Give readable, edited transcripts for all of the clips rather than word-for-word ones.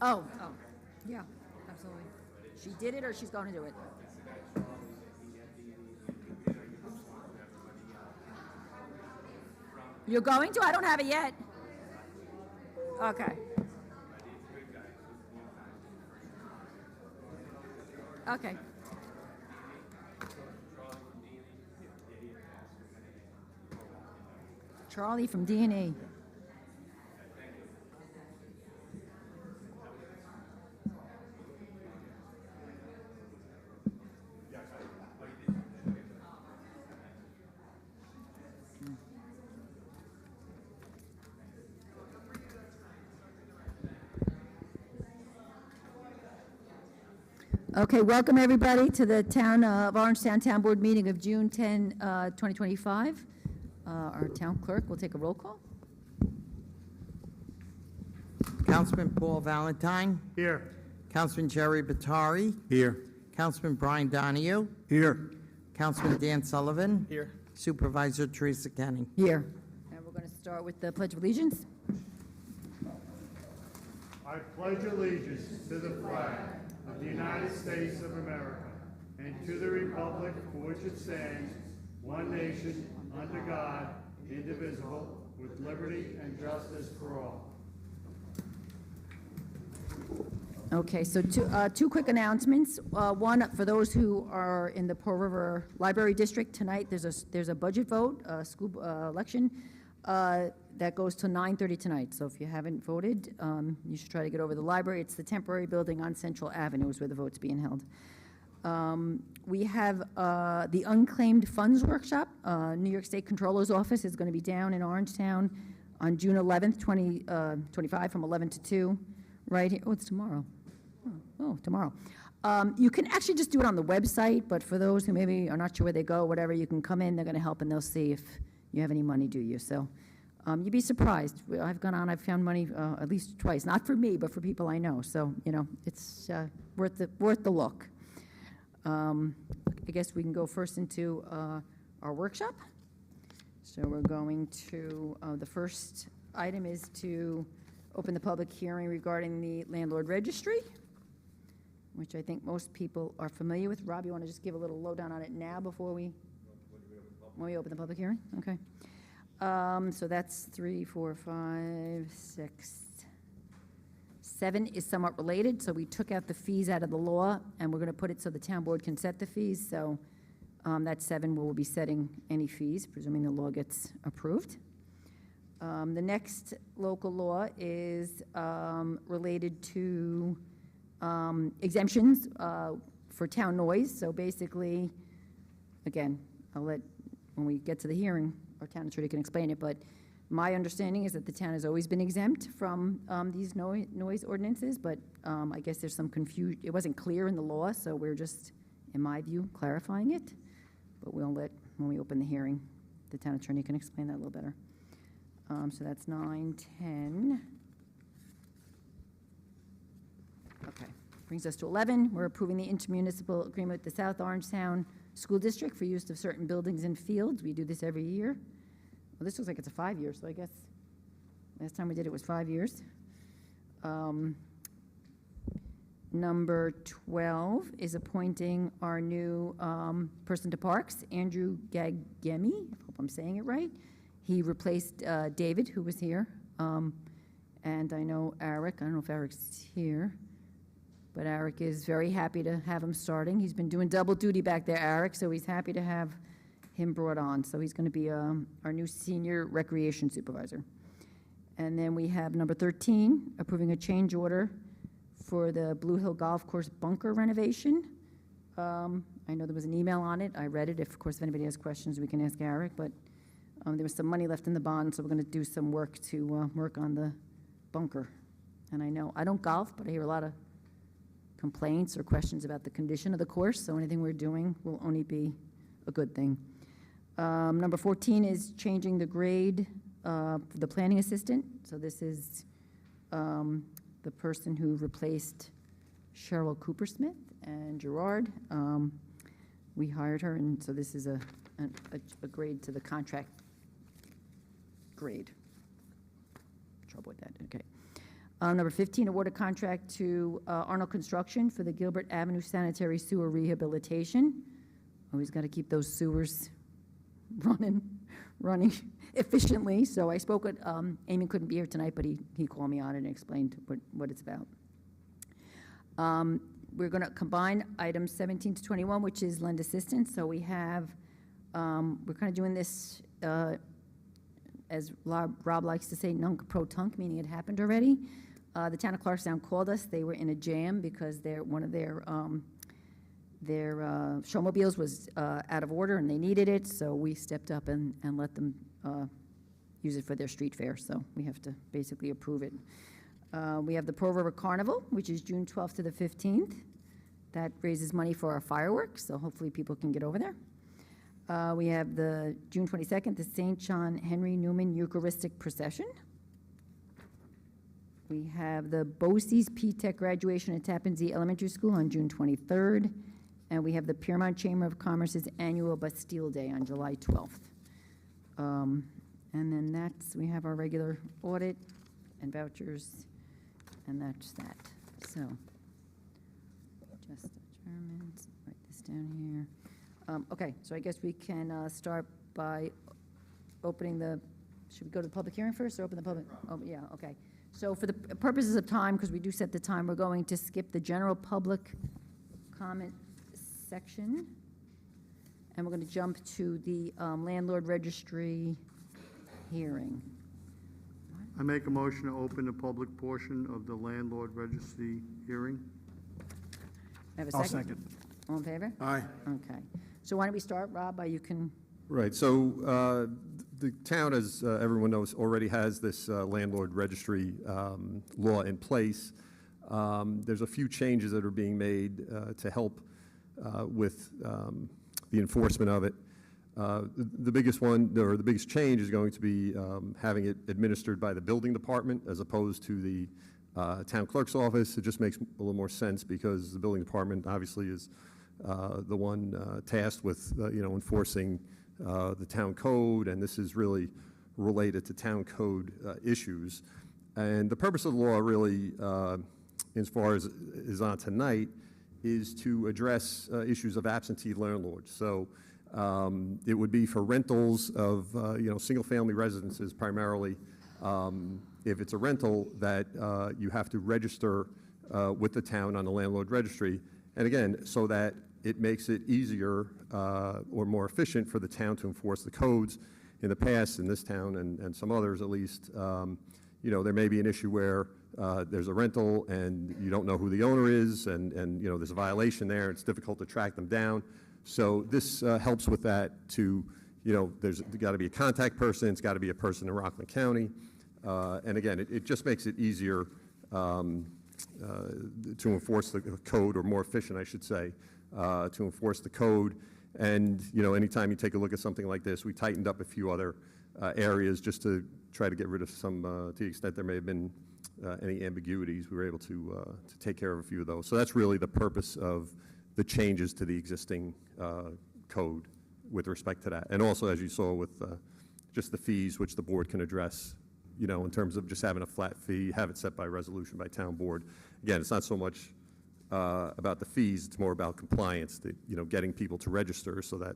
Oh, yeah, absolutely. She did it or she's going to do it? You're going to? I don't have it yet. Okay. Okay. Charlie from D&E. Okay, welcome everybody to the Town of Orangetown Town Board meeting of June 10, 2025. Our town clerk will take a roll call. Councilman Paul Valentine. Here. Councilman Jerry Batari. Here. Councilman Brian Donahue. Here. Councilman Dan Sullivan. Here. Supervisor Teresa Kenny. Here. And we're going to start with the Pledge of Allegiance. I pledge allegiance to the flag of the United States of America and to the republic for which it stands, one nation, under God, indivisible, with liberty and justice for all. Okay, so two quick announcements. One, for those who are in the Pearl River Library District tonight, there's a budget vote, school election, that goes to 9:30 tonight. So if you haven't voted, you should try to get over to the library. It's the temporary building on Central Avenue is where the vote's being held. We have the Unclaimed Funds Workshop. New York State Controller's Office is going to be down in Orangetown on June 11th, 2025 from 11 to 2, right here. Oh, it's tomorrow. Oh, tomorrow. You can actually just do it on the website, but for those who maybe are not sure where they go, whatever, you can come in, they're going to help, and they'll see if you have any money due you. So you'd be surprised. I've gone on, I've found money at least twice, not for me, but for people I know. So, you know, it's worth the look. I guess we can go first into our workshop. So we're going to, the first item is to open the public hearing regarding the landlord registry, which I think most people are familiar with. Rob, you want to just give a little lowdown on it now before we open the public hearing? Okay. So that's 3, 4, 5, 6, 7 is somewhat related. So we took out the fees out of the law, and we're going to put it so the town board can set the fees. So that's 7 where we'll be setting any fees, presuming the law gets approved. The next local law is related to exemptions for town noise. So basically, again, I'll let, when we get to the hearing, our town attorney can explain it, but my understanding is that the town has always been exempt from these noise ordinances, but I guess there's some confusion. It wasn't clear in the law, so we're just, in my view, clarifying it. But we'll let, when we open the hearing, the town attorney can explain that a little better. So that's 9, 10. Okay, brings us to 11. We're approving the intermunicipal agreement with the South Orangetown School District for use of certain buildings and fields. We do this every year. Well, this looks like it's a 5-year, so I guess last time we did it was 5 years. Number 12 is appointing our new person to Parks, Andrew Gagemi. I hope I'm saying it right. He replaced David, who was here. And I know Eric, I don't know if Eric's here, but Eric is very happy to have him starting. He's been doing double duty back there, Eric, so he's happy to have him brought on. So he's going to be our new senior recreation supervisor. And then we have number 13, approving a change order for the Blue Hill Golf Course bunker renovation. I know there was an email on it. I read it. Of course, if anybody has questions, we can ask Eric, but there was some money left in the bond, so we're going to do some work to work on the bunker. And I know, I don't golf, but I hear a lot of complaints or questions about the condition of the course, so anything we're doing will only be a good thing. Number 14 is changing the grade for the planning assistant. So this is the person who replaced Cheryl Coopersmith and Gerard. We hired her, and so this is a grade to the contract grade. Trouble with that, okay. Number 15, award a contract to Arnold Construction for the Gilbert Avenue Sanitary Sewer Rehabilitation. Always got to keep those sewers running efficiently. So I spoke with, Eamon couldn't be here tonight, but he called me on it and explained what it's about. We're going to combine items 17 to 21, which is lend assistance. So we have, we're kind of doing this, as Rob likes to say, nunc-pro-tunc, meaning it happened already. The town of Clarkstown called us. They were in a jam because one of their showmobiles was out of order and they needed it. So we stepped up and let them use it for their street fair. So we have to basically approve it. We have the Pearl River Carnival, which is June 12th to the 15th. That raises money for our fireworks, so hopefully people can get over there. We have the June 22nd, the St. John Henry Newman Eucharistic Procession. We have the BOCES P-Tech graduation at Tappan Zee Elementary School on June 23rd. And we have the Piermont Chamber of Commerce's annual Bastille Day on July 12th. And then we have our regular audit and vouchers, and that's that. So, just adjournment, write this down here. Okay, so I guess we can start by opening should we go to the public hearing first or open the public? Oh, yeah, okay. So for the purposes of time, because we do set the time, we're going to skip the general public comment section. And we're going to jump to the landlord registry hearing. I make a motion to open the public portion of the landlord registry hearing. Have a I'll second? second. All in favor? Aye. Okay. So why don't we start, Rob? You can, Right, so the town, as everyone knows, already has this landlord registry law in place. There's a few changes that are being made to help with the enforcement of it. The biggest one, or the biggest change, is going to be having it administered by the building department as opposed to the town clerk's office. It just makes a little more sense because the building department obviously is the one tasked with enforcing the town code, and this is really related to town code issues. And the purpose of the law really, as far as is on tonight, is to address issues of absentee landlords. So it would be for rentals of single-family residences primarily. If it's a rental, that you have to register with the town on the landlord registry. And again, so that it makes it easier or more efficient for the town to enforce the codes. In the past, in this town and some others at least, there may be an issue where there's a rental and you don't know who the owner is, and there's a violation there. It's difficult to track them down. So this helps with that. There's got to be a contact person. It's got to be a person in Rockland County. And again, it just makes it easier to enforce the code, or more efficient, I should say, to enforce the code. And anytime you take a look at something like this, we tightened up a few other areas just to try to get rid of some, to the extent there may have been any ambiguities. We were able to take care of a few of those. So that's really the purpose of the changes to the existing code with respect to that. And also, as you saw, with just the fees, which the board can address, in terms of just having a flat fee, have it set by resolution by town board. Again, it's not so much about the fees, it's more about compliance, getting people to register so that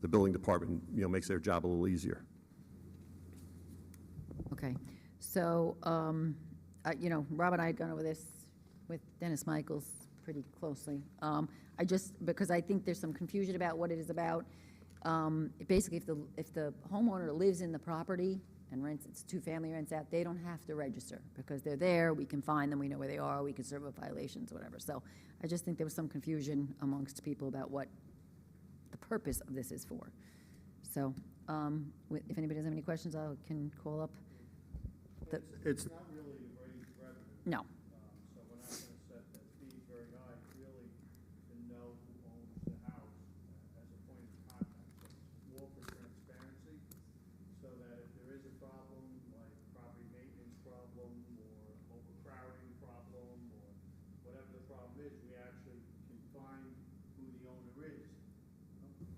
the building department, makes their job a little easier. okay. So, Rob and I had gone over this with Dennis Michaels pretty closely. Because I think there's some confusion about what it is about. Basically, if the homeowner lives in the property and it's two-family rents out, they don't have to register because they're there. We can find them. We know where they are. We can serve up violations, whatever. So I just think there was some confusion amongst people about what the purpose of this is for. So if anybody has any questions, I can call up. It's not really to raise revenue. No. So we're not going to set that fee very high, really, to know who owns the house as a point of contact. So it's more for transparency, so that if there is a problem, like property maintenance problem, or overcrowding problem, or whatever the problem is, we actually can find who the owner is.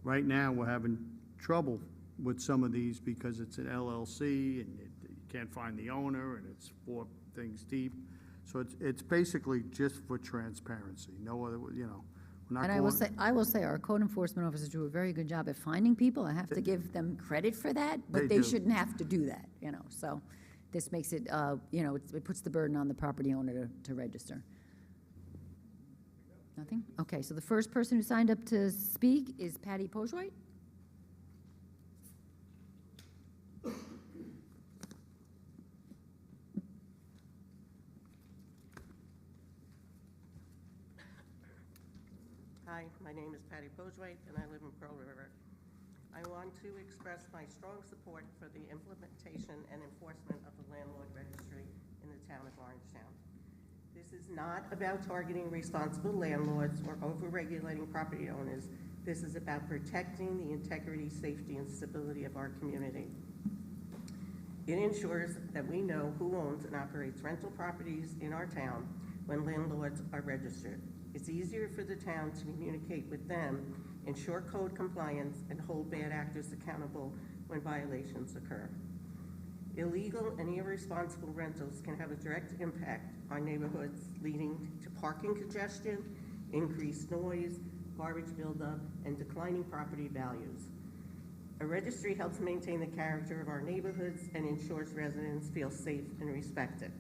Right now, we're having trouble with some of these because it's an LLC and you can't find the owner and it's 4 things deep. So it's basically just for transparency, no other, you know, we're not And going. I will say, our code enforcement officers do a very good job at finding people. I have to give them credit for that, They but they do. shouldn't have to do that, you know, so this makes it, you know, it puts the burden on the property owner to register. Nothing? Okay, so the first person who signed up to speak is Patty Pojwhite. Hi, my name is Patty Pojwhite, and I live in Pearl River. I want to express my strong support for the implementation and enforcement of the landlord registry in the town of Orangetown. This is not about targeting responsible landlords or overregulating property owners. This is about protecting the integrity, safety, and stability of our community. It ensures that we know who owns and operates rental properties in our town when landlords are registered. It's easier for the town to communicate with them, ensure code compliance, and hold bad actors accountable when violations occur. Illegal and irresponsible rentals can have a direct impact on neighborhoods, leading to parking congestion, increased noise, garbage buildup, and declining property values. A registry helps maintain the character of our neighborhoods and ensures residents feel safe and respected.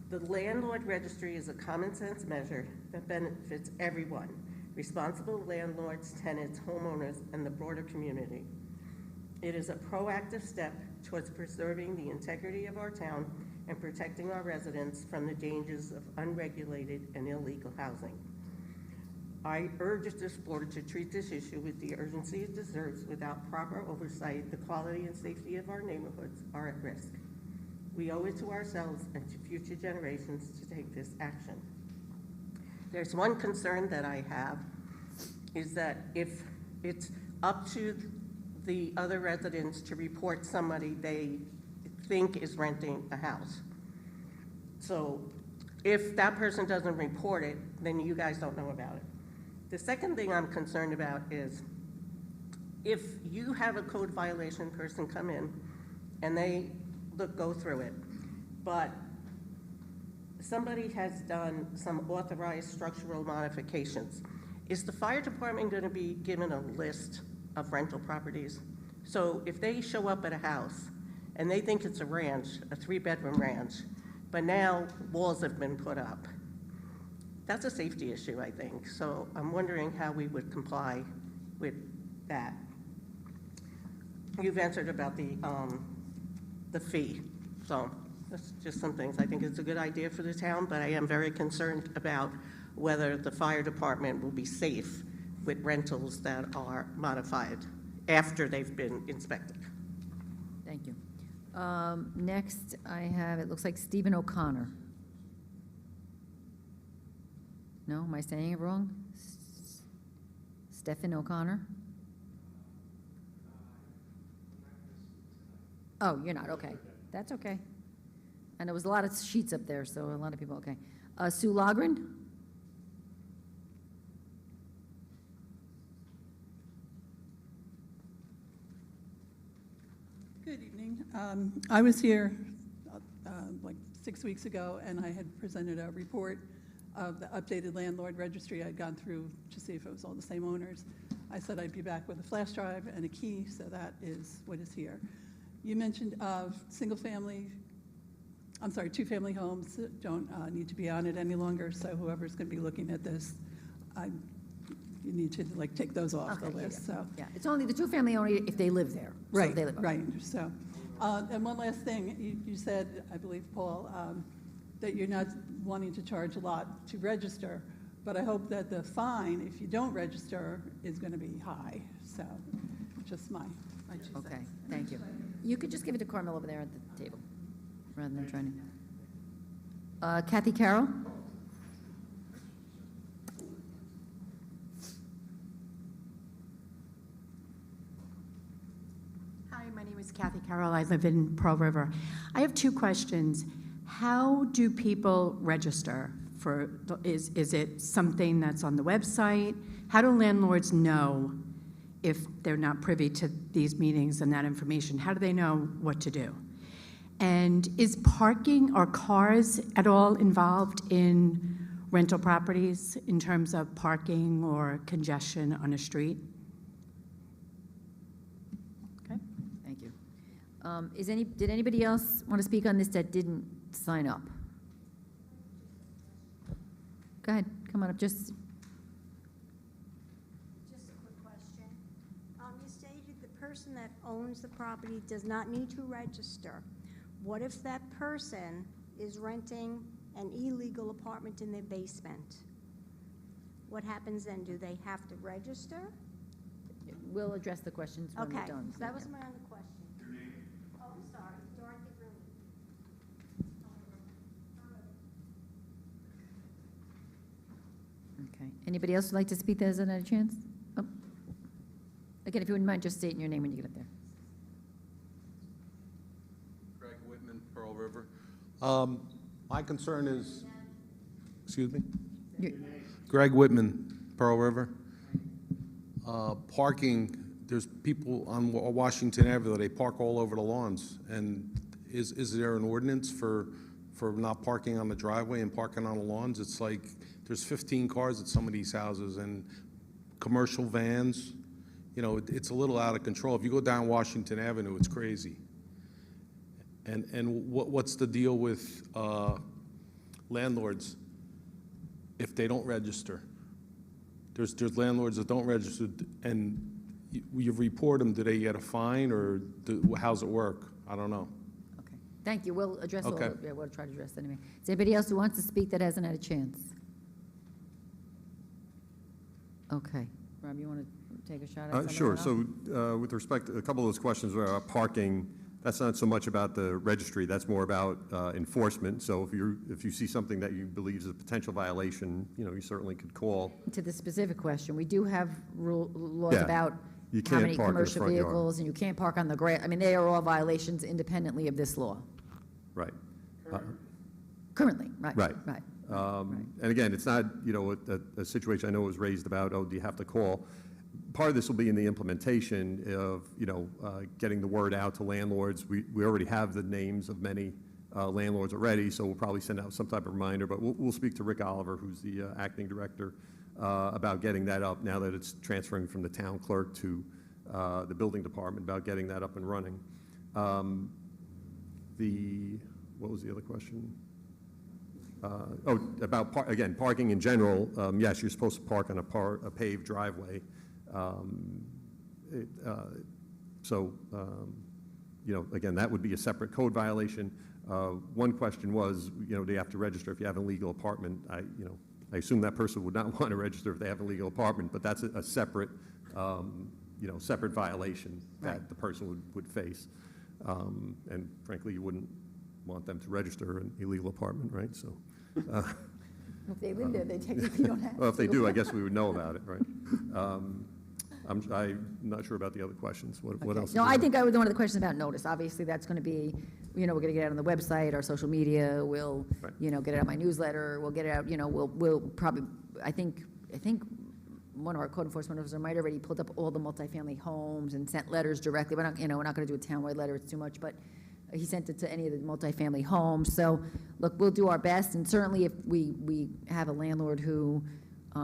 The landlord registry is a common sense measure that benefits everyone: responsible landlords, tenants, homeowners, and the broader community. It is a proactive step towards preserving the integrity of our town and protecting our residents from the dangers of unregulated and illegal housing. I urge this board to treat this issue with the urgency it deserves. Without proper oversight, the quality and safety of our neighborhoods are at risk. We owe it to ourselves and to future generations to take this action. There's one concern that I have, is that if it's up to the other residents to report somebody they think is renting a house. So if that person doesn't report it, then you guys don't know about it. The second thing I'm concerned about is if you have a code violation person come in and they go through it, but somebody has done some authorized structural modifications, is the fire department going to be given a list of rental properties? So if they show up at a house and they think it's a ranch, a 3-bedroom ranch, but now walls have been put up, that's a safety issue, I think. So I'm wondering how we would comply with that. You've answered about the fee. So that's just some things. I think it's a good idea for the town, but I am very concerned about whether the fire department will be safe with rentals that are modified after they've been inspected. Thank you. Next, I have, it looks like Stephen O'Connor. No, am I saying it wrong? Stephen O'Connor? Oh, you're not, okay. That's okay. And there was a lot of sheets up there, so a lot of people, okay. Sue Logren? Good evening. I was here like 6 weeks ago, and I had presented a report of the updated landlord registry. I'd gone through to see if it was all the same owners. I said I'd be back with a flash drive and a key, so that is what is here. You mentioned two-family homes that don't need to be on it any longer, so whoever's going to be looking at this, you need to like take those off the Okay, list. yeah. So. Yeah, it's only the two-family only if they live there. So if Right, they live right. So, and one last thing, you said, I believe, Paul, that you're not wanting to charge a lot to register, but I hope that the fine, if you don't register, is going to be high. So, just my 2 cents. Okay, thank you. You could just give it to Carmel over there at the table, rather than trying to. Kathy Carroll? Hi, my name is Kathy Carroll. I live in Pearl River. I have 2 questions. How do people register for, is it something that's on the website? How do landlords know if they're not privy to these meetings and that information? How do they know what to do? And is parking or cars at all involved in rental properties in terms of parking or congestion on a street? Okay. Thank you. Did anybody else want to speak on this that didn't sign up? Go ahead, come on up, Just a quick question. You stated the person that owns the property does not need to register. What if that person is renting an illegal apartment in their basement? What happens then? Do they have to register? We'll address the questions when we're Okay, done. so that was my other question. Your name? Oh, I'm sorry, Dorothy Rooney. Okay. Anybody else would like to speak that hasn't had a chance? Oh. Again, if you wouldn't mind just stating your name when you get up there. Greg Whitman, Pearl River. My concern is, excuse me? Greg Whitman, Pearl River. Parking, there's people on Washington Avenue, they park all over the lawns. And is there an ordinance for not parking on the driveway and parking on the lawns? It's like, there's 15 cars at some of these houses and commercial vans. You know, it's a little out of control. If you go down Washington Avenue, it's crazy. And what's the deal with landlords if they don't register? There's landlords that don't register, and you report them. Do they get a fine, or how's it work? I don't know. Okay. Thank you. We'll address all Okay. of it. We'll try to address it anyway. Is there anybody else who wants to speak that hasn't had a chance? Okay. Rob, you want to take a shot at some of Sure. that? So with respect to a couple of those questions about parking, that's not so much about the registry, that's more about enforcement. So if you see something that you believe is a potential violation, you certainly could call. To the specific question, we do have laws Yeah. about You how can't many park in the commercial front yard. vehicles, and you can't park on the grass. I mean, they are all violations independently of this law. Right. Currently, right. Right. Right. And again, it's not, a situation I know was raised about, do you have to call? Part of this will be in the implementation of, getting the word out to landlords. We already have the names of many landlords already, so we'll probably send out some type of reminder, but we'll speak to Rick Oliver, who's the acting director, about getting that up now that it's transferring from the town clerk to the building department, about getting that up and running. What was the other question? About, parking in general, yes, you're supposed to park on a paved driveway. Again, that would be a separate code violation. One question was, do you have to register if you have an illegal apartment? I assume that person would not want to register if they have an illegal apartment, but that's a separate, separate violation that the person would face. And frankly, you wouldn't want them to register an illegal apartment, right? So. If they live there, they technically don't have to. Well, if they do, I guess we would know about it, right? I'm not sure about the other questions. What Okay. else? No, I think one of the questions about notice. Obviously, that's going to be, we're going to get it out on the website, our social media. We'll, Right. Get it out my newsletter. We'll get it out. We'll probably. I think one of our code enforcement officers might already pulled up all the multifamily homes and sent letters directly. We're not going to do a townwide letter. It's too much, but he sent it to any of the multifamily homes. So, look, we'll do our best, and certainly if we have a landlord who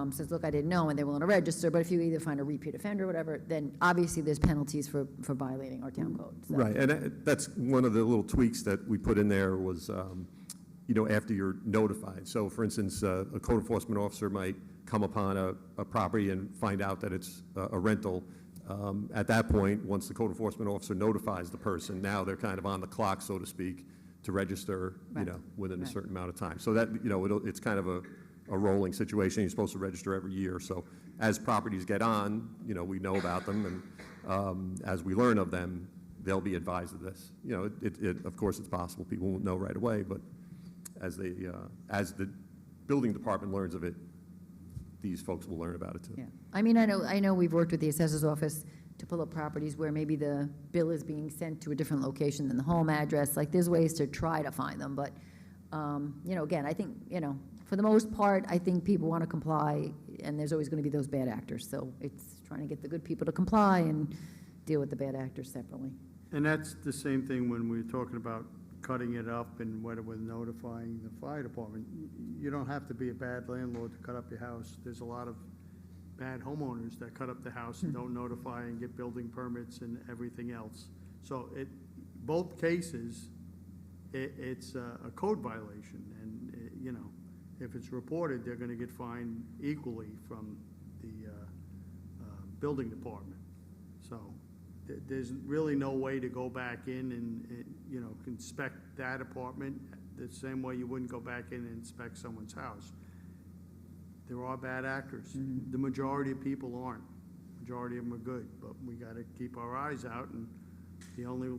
says, look, I didn't know, and they're willing to register, but if you either find a repeat offender or whatever, then obviously there's penalties for violating our town code. So. Right, and that's one of the little tweaks that we put in there was, after you're notified. So, for instance, a code enforcement officer might come upon a property and find out that it's a rental. At that point, once the code enforcement officer notifies the person, now they're kind of on the clock, so to speak, to register, Right. within a Right. certain amount of time. So that, it's kind of a rolling situation. You're supposed to register every year. So as properties get on, we know about them, and as we learn of them, they'll be advised of this. Of course, it's possible people won't know right away, but as the building department learns of it, these folks will learn about it too. Yeah, I mean, I know we've worked with the assessor's office to pull up properties where maybe the bill is being sent to a different location than the home address. Like, there's ways to try to find them, but, again, I think, for the most part, I think people want to comply, and there's always going to be those bad actors. So it's trying to get the good people to comply and deal with the bad actors separately. And that's the same thing when we're talking about cutting it up and whether we're notifying the fire department. You don't have to be a bad landlord to cut up your house. There's a lot of bad homeowners that cut up the house and don't notify and get building permits and everything else. So both cases, it's a code violation, and, you know, if it's reported, they're gonna get fined equally from the building department. So there's really no way to go back in and, you know, inspect that apartment the same way you wouldn't go back in and inspect someone's house. There are bad actors. The majority of people aren't. Majority of them are good, but we gotta keep our eyes out, and the only,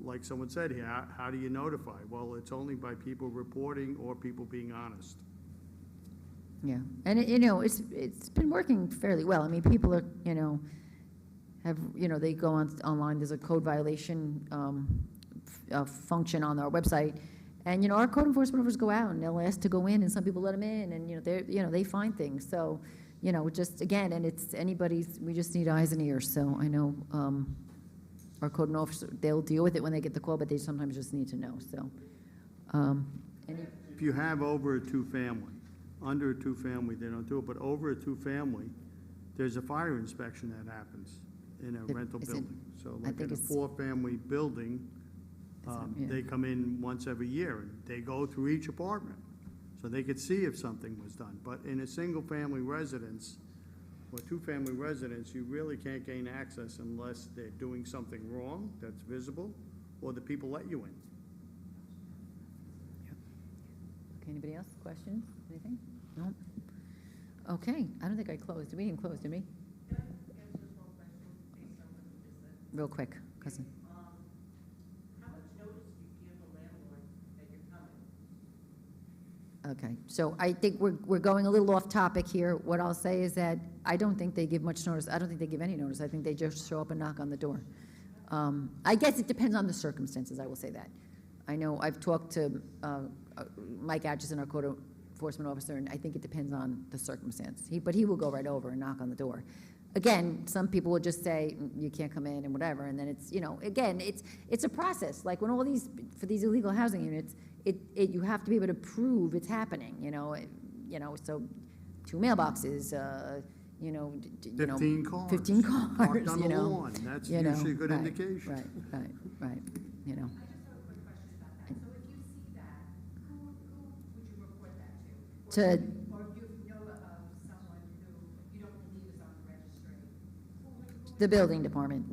like someone said here, how do you notify? Well, it's only by people reporting or people being honest. Yeah, and you know, it's been working fairly well. I mean, people are, you know, they go online, there's a code violation function on our website, and, you know, our code enforcement officers go out, and they'll ask to go in, and some people let them in, and, they find things. So, you know, just, again, and it's anybody's, we just need eyes and ears. So I know our code enforcement, they'll deal with it when they get the call, but they sometimes just need to know, so. If you have over a two-family, under a two-family, they don't do it, but over a two-family, there's a fire inspection that happens in a rental is it- building. So I like think in a it's- four-family building, yeah. they come in once every year, and they go through each apartment, so they could see if something was done. But in a single-family residence or two-family residence, you really can't gain access unless they're doing something wrong that's visible, or the people let you in. Okay, anybody else? Questions? Anything? No? Okay, I don't think I closed. We didn't close, did we? Real quick, cousin. How much notice do you give a landlord that you're coming? Okay, so I think we're going a little off topic here. What I'll say is that I don't think they give much notice. I don't think they give any notice. I think they just show up and knock on the door. I guess it depends on the circumstances, I will say that. I know I've talked to Mike Atchison, our code enforcement officer, and I think it depends on the circumstance. But he will go right over and knock on the door. Again, some people will just say, you can't come in and whatever, and then it's, you know, again, it's a process. Like when all these, for these illegal housing units, you have to be able to prove it's happening, so 2 mailboxes, 15 cars. 15 cars, Parked on the lawn. That's usually a good right, indication. Right, you know. I just have a quick question about that. So if you see that, who would you report that to? To- Or you know of someone who you don't believe is on the registry? Who The building department.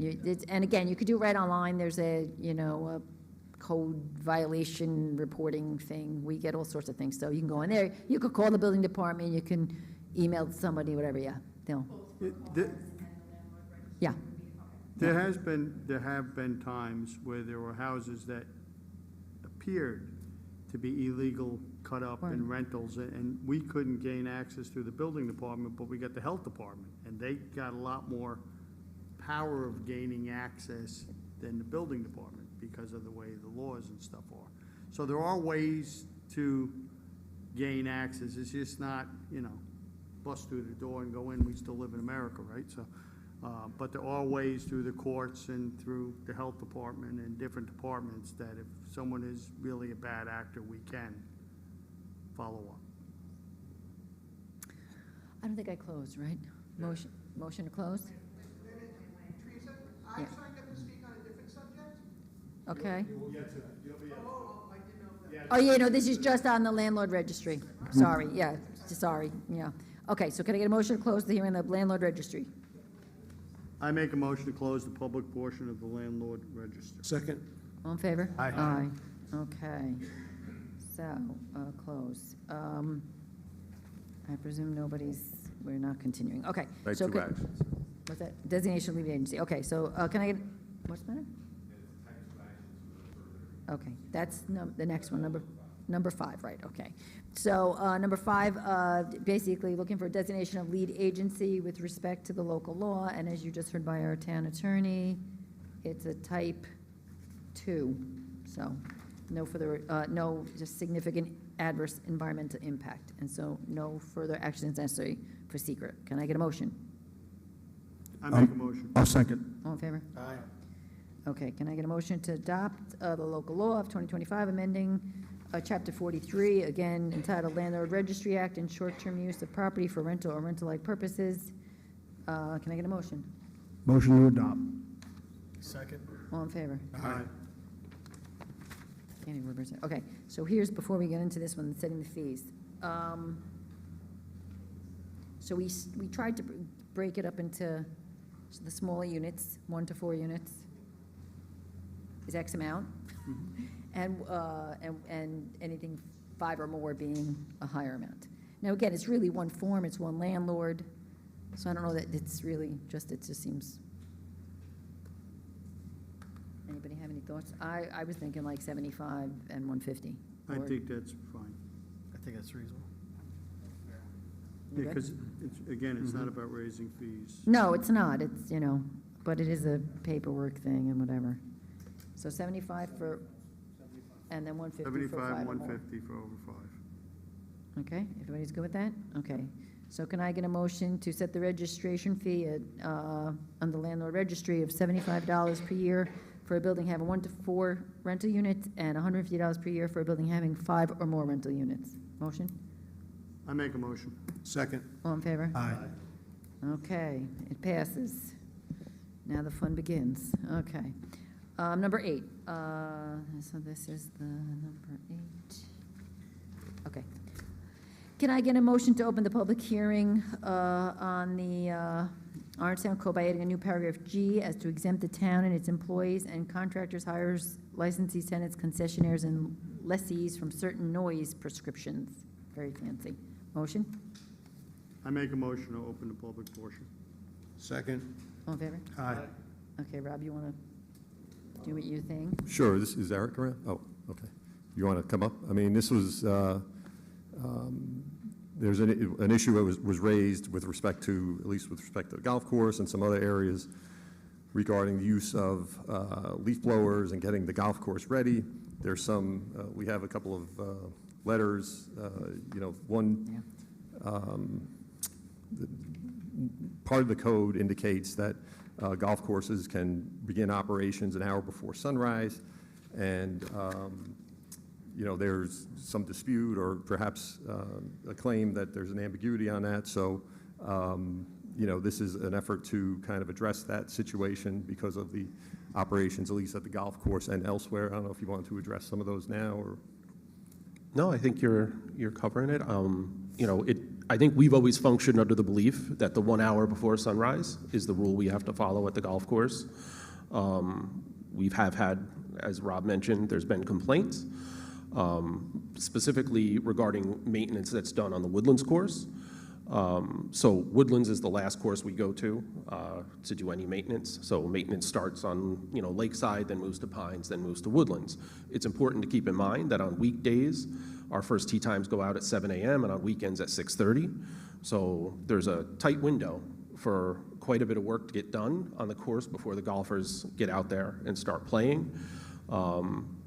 And again, you could do it right online. There's a code violation reporting thing. We get all sorts of things. So you can go in there. You could call the building department. You can email somebody, whatever, yeah. They'll, yeah. There have been times where there were houses that appeared to be illegal, cut up in rentals, and we couldn't gain access through the building department, but we got the health department, and they got a lot more power of gaining access than the building department because of the way the laws and stuff are. So there are ways to gain access. It's just not, bust through the door and go in. We still live in America, right? So, but there are ways through the courts and through the health department and different departments that if someone is really a bad actor, we can follow up. I don't think I closed, right? Motion to close? Teresa, Yeah. so I get to speak on a different subject? Okay. Oh, I didn't know that. Oh, yeah, no, this is just on the landlord registry. Sorry, yeah, yeah. Okay, so can I get a motion to close the hearing on the landlord registry? I make a motion to close the public portion of the landlord register. Second. All in favor? Aye. Aye. Okay. So, close. I presume we're not continuing. Okay. Right, so two could- actions. What's that? Designation of lead agency. Okay, so can I get, what's the matter? Okay, that's the next one, number 5, right, okay. So, number 5, basically looking for a designation of lead agency with respect to the local law, and as you just heard by our town attorney, it's a type 2, so no further, no just significant adverse environmental impact, and so no further action is necessary for secret. Can I get a motion? I make a motion. I'll second. All in favor? Aye. Okay, can I get a motion to adopt the local law of 2025, amending Chapter 43, again entitled Landlord Registry Act and Short-Term Use of Property for Rental or Rental-like Purposes? Can I get a motion? Motion to adopt. Second. All in favor? Aye. Can't even represent, okay, so here's, before we get into this one, setting the fees. So we tried to break it up into the smaller units, 1 to 4 units is X amount, and anything 5 or more being a higher amount. Now, again, it's really one form, it's one landlord, so I don't know that it's really just, it just seems. Anybody have any thoughts? I was thinking like 75 and 150. I or- think that's fine. I think that's reasonable. You Yeah, good? because it's, again, it's not about raising fees. No, it's not, it's, but it is a paperwork thing and whatever. So 75 for, and then 150 for 5 75, or more. 150 for over 5. Okay, everybody's good with that? Okay. So can I get a motion to set the registration fee at, on the landlord registry of $75 per year for a building having 1 to 4 rental units and $150 per year for a building having 5 or more rental units? Motion? I make a motion. Second. All in favor? Aye. Okay, it passes. Now the fun begins. Okay. Number 8. So this is the number 8. Okay. Can I get a motion to open the public hearing on the Orangetown Code by adding a new paragraph G as to exempt the town and its employees and contractors, hires, licensees, tenants, concessionaires, and lessees from certain noise prescriptions? Very fancy. Motion? I make a motion to open the public portion. Second. All in favor? Aye. Okay, Rob, you want to do what you think? Sure, this is Eric around? Oh, okay. You want to come up? I mean, this was, there's an issue that was raised with respect to, at least with respect to the golf course and some other areas regarding the use of leaf blowers and getting the golf course ready. There's some, we have a couple of letters, one, part of the code indicates that golf courses can begin operations an hour before sunrise, and there's some dispute or perhaps a claim that there's an ambiguity on that. So, this is an effort to kind of address that situation because of the operations, at least at the golf course and elsewhere. I don't know if you want to address some of those now or. No, I think you're covering it. I think we've always functioned under the belief that the 1 hour before sunrise is the rule we have to follow at the golf course. We have had, as Rob mentioned, there's been complaints, specifically regarding maintenance that's done on the Woodlands course. So Woodlands is the last course we go to do any maintenance. So maintenance starts on, Lakeside, then moves to Pines, then moves to Woodlands. It's important to keep in mind that on weekdays, our first tee times go out at 7 a.m. and on weekends at 6:30. So there's a tight window for quite a bit of work to get done on the course before the golfers get out there and start playing.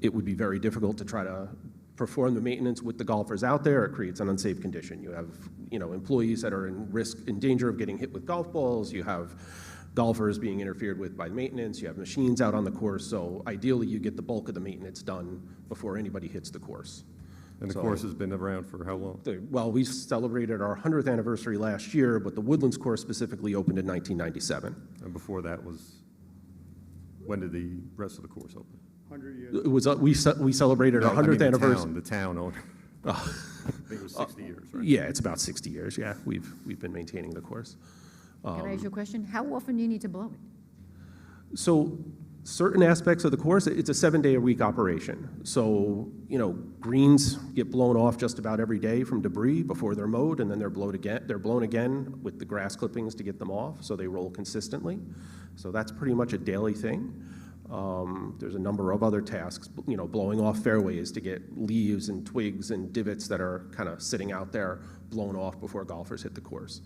It would be very difficult to try to perform the maintenance with the golfers out there. It creates an unsafe condition. You have, employees that are in danger of getting hit with golf balls. You have golfers being interfered with by maintenance. You have machines out on the course. So ideally, you get the bulk of the maintenance done before anybody hits the course. And the course has been around for how long? Well, we celebrated our 100th anniversary last year, but the Woodlands course specifically opened in 1997. And before that was, when did the rest of the course open? 100 years. It was, we celebrated our 100th anniversary. The town owned. I think it was 60 years, right? Yeah, it's about 60 years, yeah. We've been maintaining the course. Can I ask you a question? How often do you need to blow it? So certain aspects of the course, it's a 7-day-a-week operation. So, greens get blown off just about every day from debris before they're mowed, and then they're blown again with the grass clippings to get them off, so they roll consistently. So that's pretty much a daily thing. There's a number of other tasks, blowing off fairways to get leaves and twigs and divots that are kind of sitting out there blown off before golfers hit the course.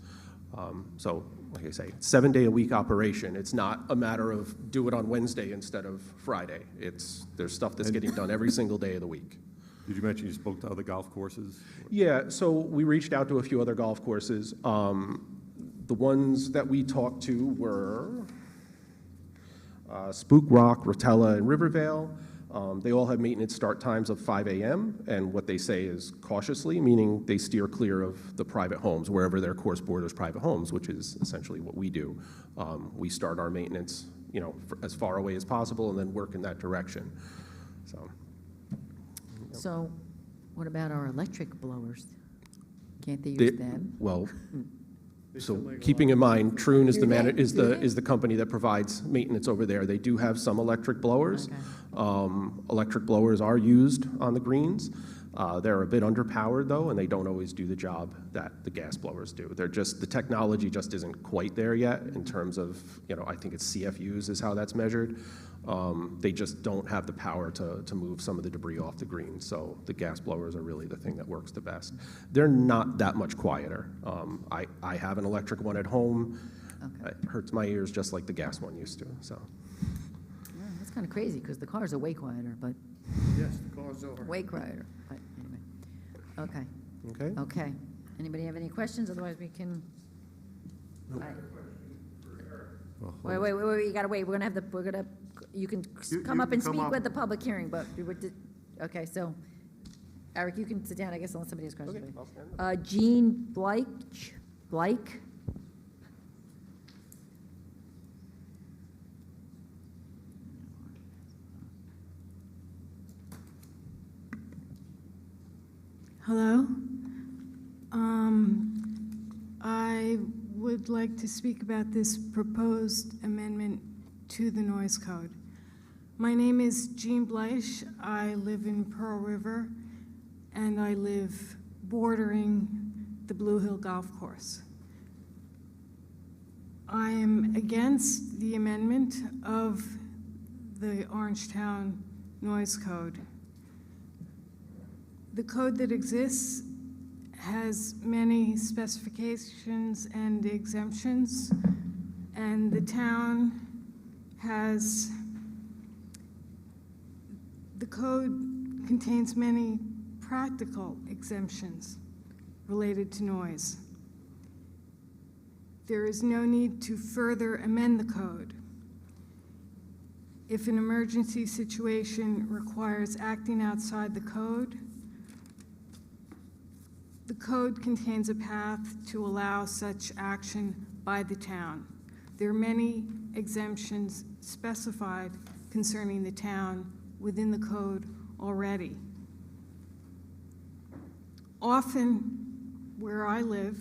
So, like I say, 7-day-a-week operation. It's not a matter of do it on Wednesday instead of Friday. There's stuff that's getting done every single day of the week. Did you mention you spoke to other golf courses? Yeah, so we reached out to a few other golf courses. The ones that we talked to were Spook Rock, Rotella, and Rivervale. They all have maintenance start times of 5 a.m., and what they say is cautiously, meaning they steer clear of the private homes, wherever their course borders private homes, which is essentially what we do. We start our maintenance, as far away as possible and then work in that direction. So what about our electric blowers? Can't they They- use them? Well, They so still make a keeping in mind, Troon is Do the they? is Do the they? is the company that provides maintenance over there. They do have some electric blowers. Okay. Electric blowers are used on the greens. They're a bit underpowered though, and they don't always do the job that the gas blowers do. The technology just isn't quite there yet in terms of, I think it's CFUs is how that's measured. They just don't have the power to move some of the debris off the greens. So the gas blowers are really the thing that works the best. They're not that much quieter. I have an electric one at home. Okay. It hurts my ears just like the gas one used to, so. Yeah, that's kind of crazy, because the cars are way quieter, but Yes, the car's over. way quieter. But anyway, okay, Okay? okay. Anybody have any questions? Otherwise, we can. Wait, you gotta wait. You can You come up can and come speak up. with the public hearing, but okay, so, Eric, you can sit down, I guess, unless somebody has questions. Okay, I'll stand Jean Blake? Hello. I would like to speak about this proposed amendment to the noise code. My name is Jean Bleish. I live in Pearl River, and I live bordering the Blue Hill Golf Course. I am against the amendment of the Orangetown noise code. The code that exists has many specifications and exemptions, and the town has, the code contains many practical exemptions related to noise. There is no need to further amend the code. If an emergency situation requires acting outside the code contains a path to allow such action by the town. There are many exemptions specified concerning the town within the code already. Often, where I live,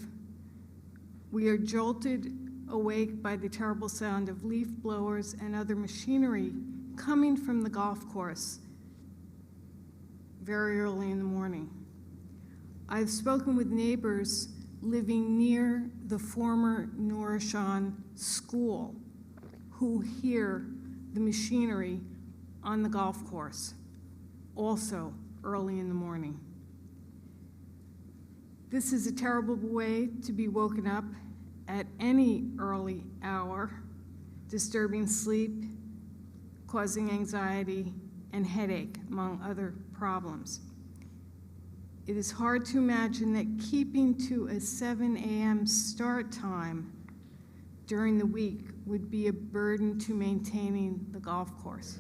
we are jolted awake by the terrible sound of leaf blowers and other machinery coming from the golf course very early in the morning. I've spoken with neighbors living near the former Norrishawn School who hear the machinery on the golf course, also early in the morning. This is a terrible way to be woken up at any early hour, disturbing sleep, causing anxiety and headache, among other problems. It is hard to imagine that keeping to a 7 a.m. start time during the week would be a burden to maintaining the golf course.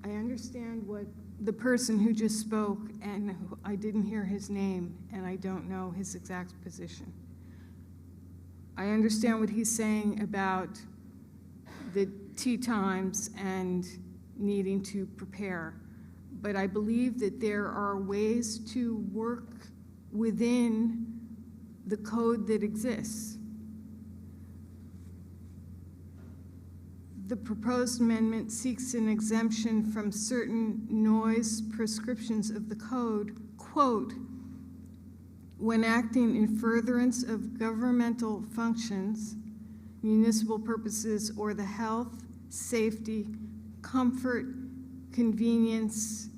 I understand what the person who just spoke, and I didn't hear his name, and I don't know his exact position. I understand what he's saying about the tee times and needing to prepare. But I believe that there are ways to work within the code that exists. The proposed amendment seeks an exemption from certain noise prescriptions of the code, quote, when acting in furtherance of governmental functions, municipal purposes, or the health, safety, comfort, convenience,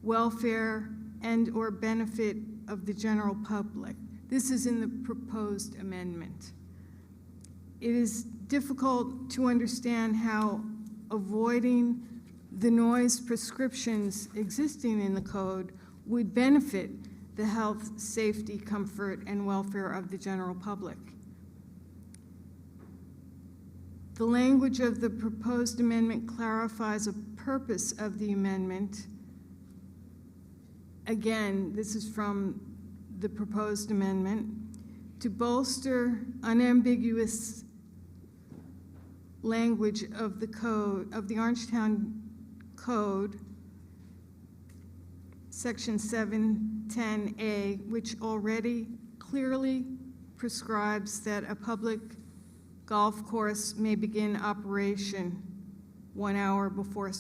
welfare, and/or benefit of the general public. This is in the proposed amendment. It is difficult to understand how avoiding the noise prescriptions existing in the code would benefit the health, safety, comfort, and welfare of the general public. The language of the proposed amendment clarifies a purpose of the amendment. Again, this is from the proposed amendment, to bolster unambiguous language of the code, of the Orangetown Code, Section 710A, which already clearly prescribes that a public golf course may begin operation 1 hour before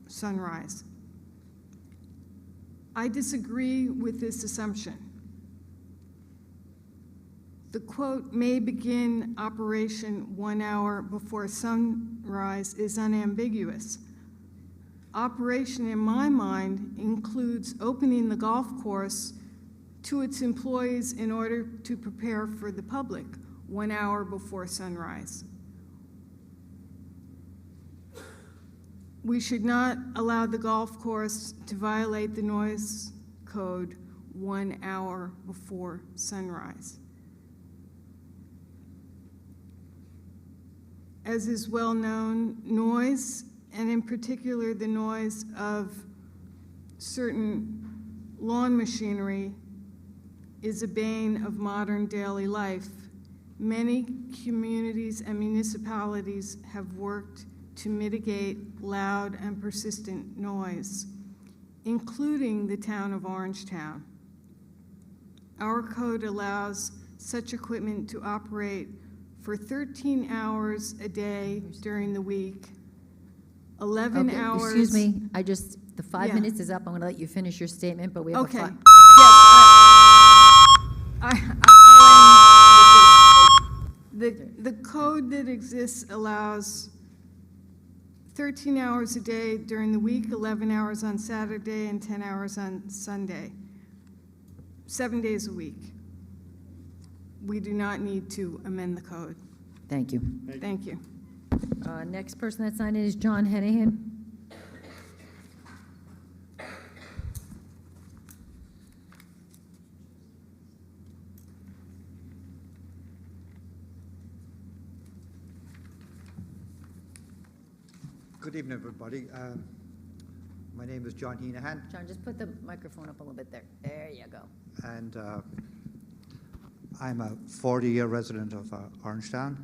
sunrise. I disagree with this assumption. The quote, "may begin operation 1 hour before sunrise" is unambiguous. Operation, in my mind, includes opening the golf course to its employees in order to prepare for the public 1 hour before sunrise. We should not allow the golf course to violate the noise code 1 hour before sunrise. As is well known, noise, and in particular the noise of certain lawn machinery, is a bane of modern daily life. Many communities and municipalities have worked to mitigate loud and persistent noise, including the town of Orangetown. Our code allows such equipment to operate for 13 hours a day during the week, 11 Okay, hours. Excuse me, the 5 Yeah. minutes is up. I'm going to let you finish your statement, but we have Okay. a five. The code that exists allows 13 hours a day during the week, 11 hours on Saturday, and 10 hours on Sunday. 7 days a week. We do not need to amend the code. Thank you. Thank you. Next person that signed in is John Hennigan. Good evening, everybody. My name is John Heenahan, John, just put the microphone up a little bit there. There you go. and I'm a 40-year resident of Orangetown.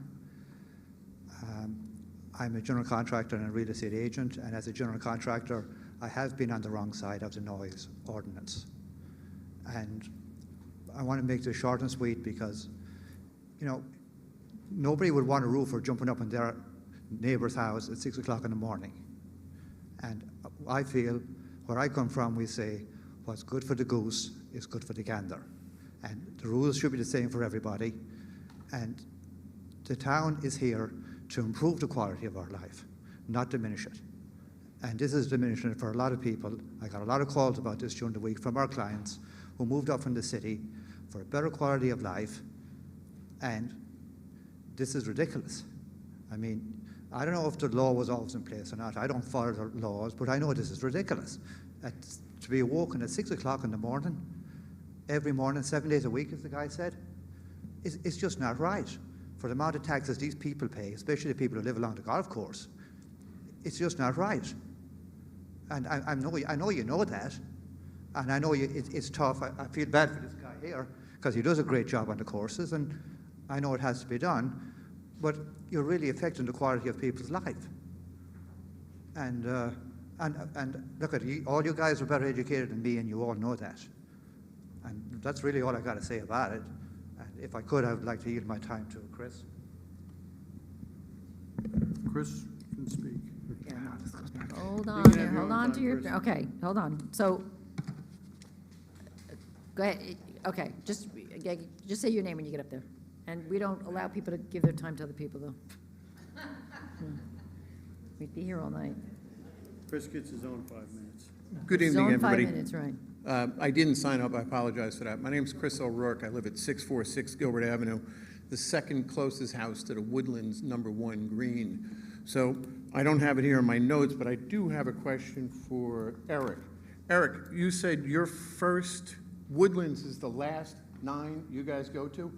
I'm a general contractor and a real estate agent, and as a general contractor, I have been on the wrong side of the noise ordinance. And I want to make this short and sweet because, you know, nobody would want a roofer jumping up in their neighbor's house at 6 o'clock in the morning. And I feel, where I come from, we say, what's good for the goose is good for the gander. And the rules should be the same for everybody. And the town is here to improve the quality of our life, not diminish it. And this is diminishing it for a lot of people. I got a lot of calls about this during the week from our clients who moved up from the city for a better quality of life. And this is ridiculous. I mean, I don't know if the law was always in place or not. I don't follow the laws, but I know this is ridiculous. To be awoken at 6 o'clock in the morning, every morning, 7 days a week, as the guy said, it's just not right. For the amount of taxes these people pay, especially the people who live along the golf course, it's just not right. And I know you know that, and I know it's tough. I feel bad for this guy here, because he does a great job on the courses, and I know it has to be done, but you're really affecting the quality of people's life. And look at you, all you guys are better educated than me, and you all know that. And that's really all I got to say about it. And if I could, I would like to yield my time to Chris. Chris can speak. Hold You on can there, have your hold own on time, to your, Chris. okay, hold on. So, go ahead, okay, just say your name when you get up there. And we don't allow people to give their time to other people, though. We'd be here all night. Chris gets his own 5 minutes. Good His evening, own 5 everybody. minutes, right. I didn't sign up, I apologize for that. My name's Chris O'Rourke, I live at 646 Gilbert Avenue, the second closest house to the Woodlands #1 Green. So I don't have it here in my notes, but I do have a question for Eric. Eric, you said your first Woodlands is the last 9 you guys go to?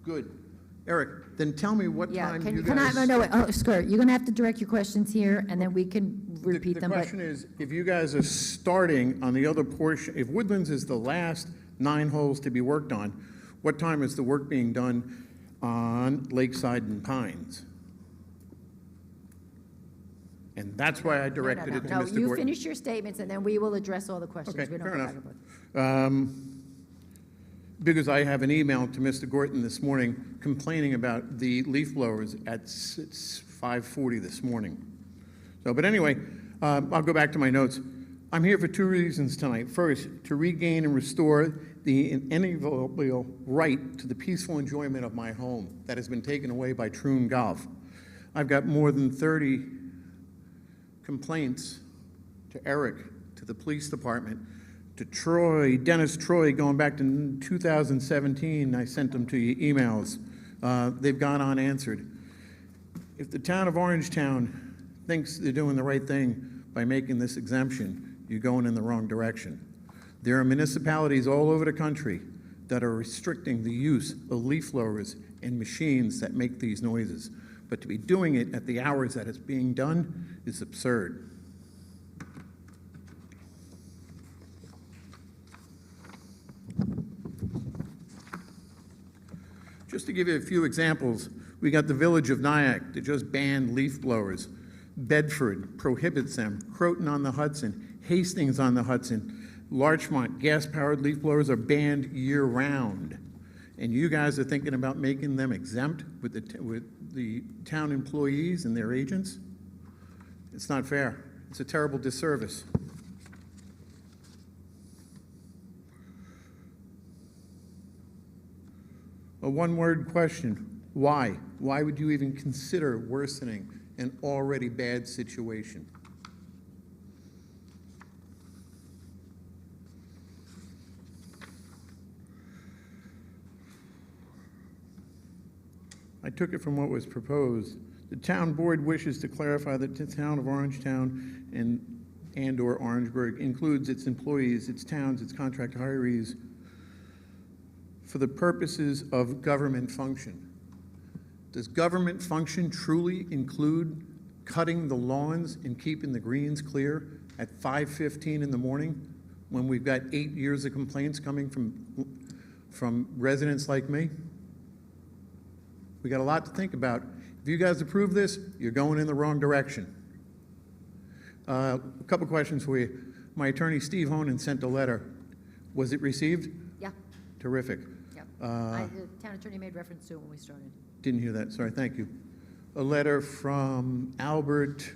Good. Eric, then tell me what Yeah, time can, you can I, guys... no, wait, oh, Skirt, you're gonna have to direct your questions here, and then we can repeat them, The but, question is, if you guys are starting on the other portion, if Woodlands is the last 9 holes to be worked on, what time is the work being done on Lakeside and Pines? And that's why I directed it to no, Mr. you Gordon. finish your statements, and then we will address all the questions. Okay, We don't fair go enough. back and forth. Because I have an email to Mr. Gorton this morning complaining about the leaf blowers at 5:40 this morning. So, but anyway, I'll go back to my notes. I'm here for 2 reasons tonight. First, to regain and restore the inalienable right to the peaceful enjoyment of my home that has been taken away by Troon Golf. I've got more than 30 complaints to Eric, to the police department, to Troy, Dennis Troy, going back to 2017. I sent them to you emails. They've gone unanswered. If the town of Orangetown thinks they're doing the right thing by making this exemption, you're going in the wrong direction. There are municipalities all over the country that are restricting the use of leaf blowers and machines that make these noises. But to be doing it at the hours that it's being done is absurd. Just to give you a few examples, we got the village of Nyack that just banned leaf blowers. Bedford prohibits them. Croton on the Hudson, Hastings on the Hudson, Larchmont, gas-powered leaf blowers are banned year-round. And you guys are thinking about making them exempt with the town employees and their agents? It's not fair. It's a terrible disservice. A one-word question, why? Why would you even consider worsening an already bad situation? I took it from what was proposed. The town board wishes to clarify that the town of Orangetown and/or Orangeburg includes its employees, its towns, its contract hirees, for the purposes of government function. Does government function truly include cutting the lawns and keeping the greens clear at 5:15 in the morning when we've got 8 years of complaints coming from residents like me? We got a lot to think about. If you guys approve this, you're going in the wrong direction. A couple questions for you. My attorney, Steve Honan, sent a letter. Was it received? Yeah, Terrific. yeah. The town attorney made reference to it when we started. Didn't hear that, sorry, thank you. A letter from Albert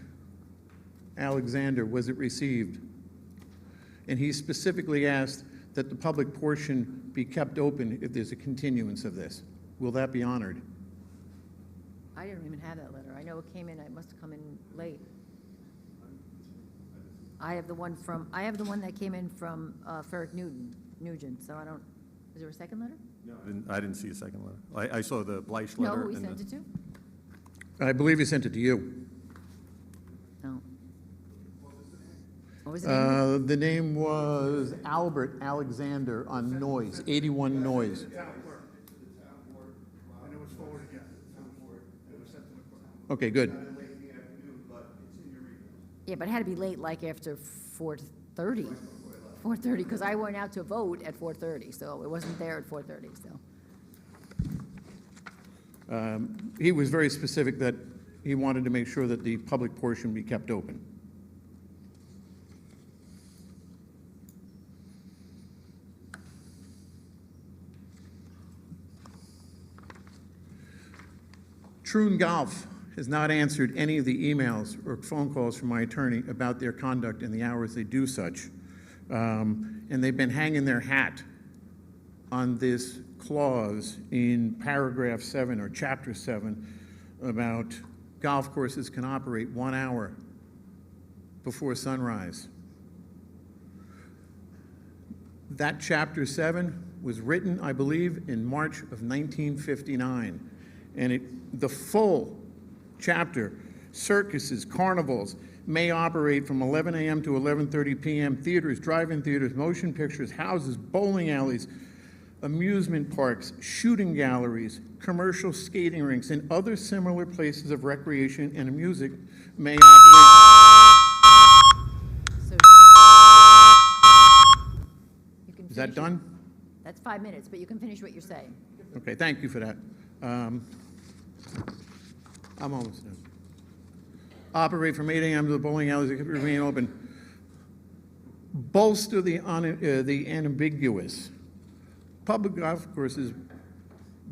Alexander, was it received? And he specifically asked that the public portion be kept open if there's a continuance of this. Will that be honored? I didn't even have that letter. I know it came in, it must have come in late. I have the one that came in from Ferric Nugent, so I don't, is there a second letter? No, I didn't see a second letter. I saw the Bleish No, letter. who we and sent it to? I believe he sent it to you. No. What was the name? The name was Albert Alexander on Noise, 81 Noise. And it was forwarded, yeah. It was sent to the clerk. Okay, good. Yeah, but it had to be late, like after 4:30. 4:30, because I went out to vote at 4:30, so it wasn't there at 4:30, so. He was very specific that he wanted to make sure that the public portion be kept open. Troon Golf has not answered any of the emails or phone calls from my attorney about their conduct and the hours they do such. And they've been hanging their hat on this clause in paragraph 7 or chapter 7 about golf courses can operate 1 hour before sunrise. That chapter 7 was written, I believe, in March of 1959. And the full chapter, circuses, carnivals, may operate from 11 a.m. to 11:30 p.m., theaters, drive-in theaters, motion pictures, houses, bowling alleys, amusement parks, shooting galleries, commercial skating rinks, and other similar places of recreation and music may operate. So you can Is that finish it. done? That's 5 minutes, but you can finish what you're saying. Okay, thank you for that. I'm almost done. Operate from 8 a.m. to the bowling alleys that remain open. Bolster the unambiguous. Public golf courses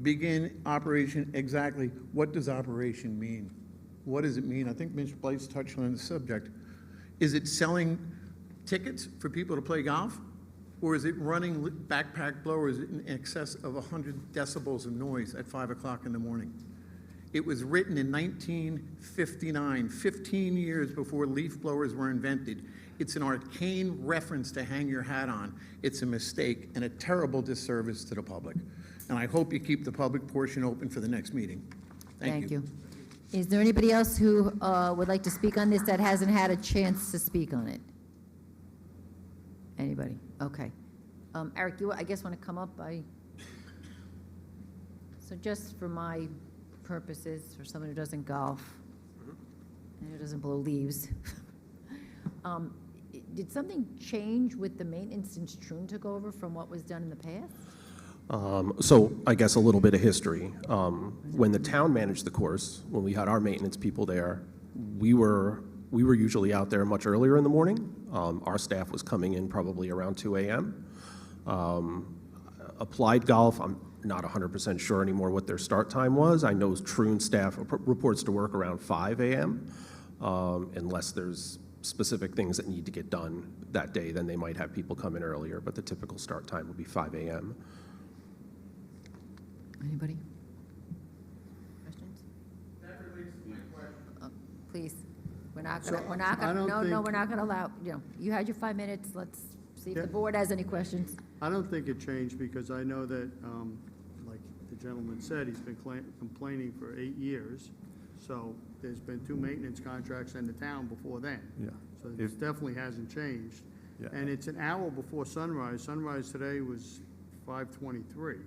begin operation exactly. What does operation mean? What does it mean? I think Mr. Blaze touched on the subject. Is it selling tickets for people to play golf? Or is it running backpack blowers in excess of 100 decibels of noise at 5 o'clock in the morning? It was written in 1959, 15 years before leaf blowers were invented. It's an arcane reference to hang your hat on. It's a mistake and a terrible disservice to the public. And I hope you keep the public portion open for the next meeting. Thank you. Is there anybody else who would like to speak on this that hasn't had a chance to speak on it? Anybody? Okay. Eric, you, I guess, want to come up? So just for my purposes, for someone who doesn't golf and who doesn't blow leaves, did something change with the maintenance since Troon took over from what was done in the past? So I guess a little bit of history. When the town managed the course, when we had our maintenance people there, we were usually out there much earlier in the morning. Our staff was coming in probably around 2 a.m. Applied Golf, I'm not 100% sure anymore what their start time was. I know Troon staff reports to work around 5 a.m. Unless there's specific things that need to get done that day, then they might have people come in earlier, but the typical start time would be 5 a.m. Anybody? Questions? Please, we're not gonna, we're not I gonna, don't no, we're think- not gonna allow, you had your 5 minutes, let's see if the board has any questions. I don't think it changed because I know that, like the gentleman said, he's been complaining for 8 years. So there's been 2 maintenance contracts in the town before then. Yeah. So it definitely hasn't changed. Yeah. And it's an hour before sunrise. Sunrise today was 5:23.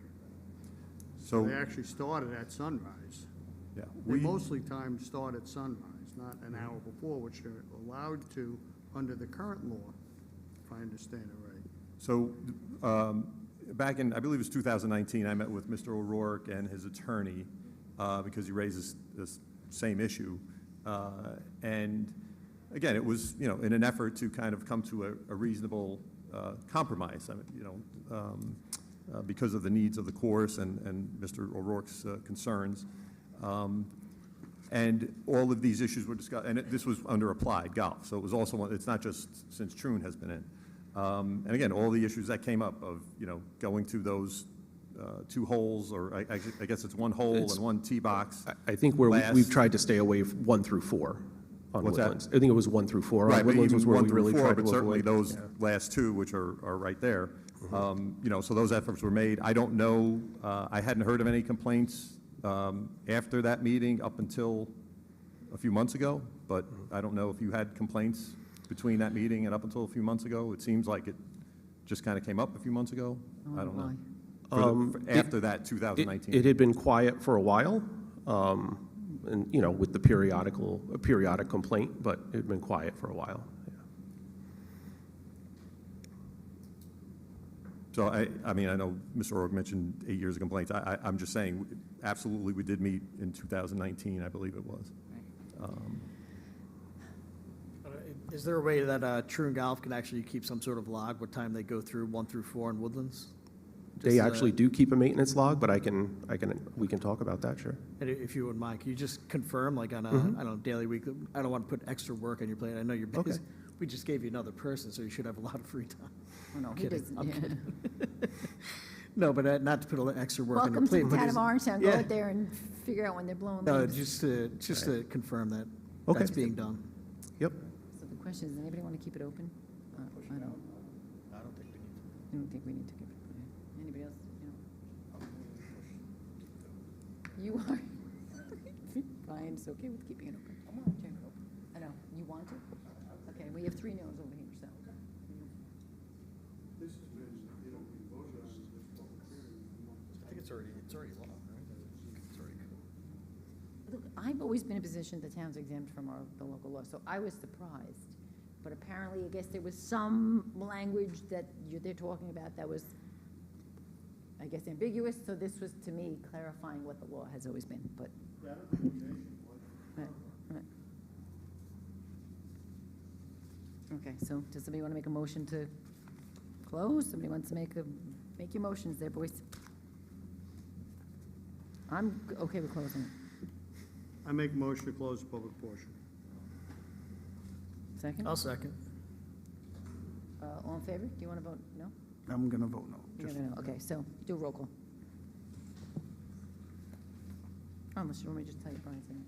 So they actually started at sunrise. Yeah, They mostly time start at sunrise, not an hour before, which they're allowed to under the current law, if I understand it right. So back in, I believe it was 2019, I met with Mr. O'Rourke and his attorney because he raises this same issue. And again, it was, in an effort to kind of come to a reasonable compromise. I mean, because of the needs of the course and Mr. O'Rourke's concerns. And all of these issues were discussed, and this was under applied golf, so it was also, it's not just since Troon has been in. And again, all the issues that came up of, going to those 2 holes, or I guess it's 1 hole and 1 tee box. I think we've tried to stay away from 1 through 4 on What's that? Woodlands. I think it was 1 through 4. Right, On but Woodlands even was where 1 we through really 4, tried to but certainly avoid. those last 2, which are right there. So those efforts were made. I don't know, I hadn't heard of any complaints after that meeting up until a few months ago, but I don't know if you had complaints between that meeting and up until a few months ago. It seems like it just kind of came up a few months ago. I don't know. After that 2019. It had been quiet for a while, and, with the periodic complaint, but it had been quiet for a while. Yeah. So I mean, I know Mr. O'Rourke mentioned 8 years of complaints. I'm just saying, absolutely, we did meet in 2019, I believe it was. Is there a way that Troon Golf can actually keep some sort of log what time they go through 1 through 4 in Woodlands? They actually do keep a maintenance log, but we can talk about that, sure. And if you wouldn't mind, can you just confirm, like on a, I don't know, daily, weekly? I don't want to put extra work on your plate. I know you're busy. Okay. We just gave you another person, so you should have a lot of free time. Oh, no, he Kidding. doesn't, I'm yeah. kidding. No, but not to put a little extra work on your Welcome plate. to the but town is- of Orangetown, go yeah. out there and figure out when they're blowing No, leaves. just to confirm that Okay. that's being done. Yep. So the question is, does anybody want to keep it open? I don't. I don't think we need to. I don't think we need to keep it open. Anybody else? You are. Fine, it's okay with keeping it open. I want to keep it open. I know, you want to? Okay, we have 3 no's over here, so. This has been, we voted on this public hearing always been a position the town's exempt from the local law, so I was surprised. But apparently, I guess there was some language that they're talking about that was, I guess, ambiguous, so this was, to me, clarifying what the law has always been, but. Right, right. Okay, so does somebody want to make a motion to close? Somebody wants to make your motions there, boys. I'm okay with closing it. I make a motion to close the public portion. Second? I'll second. All in favor? Do you want to vote no? I'm going to vote no. You're gonna- Okay, so do a roll call. Oh, unless you want me to just tell you Brian's name.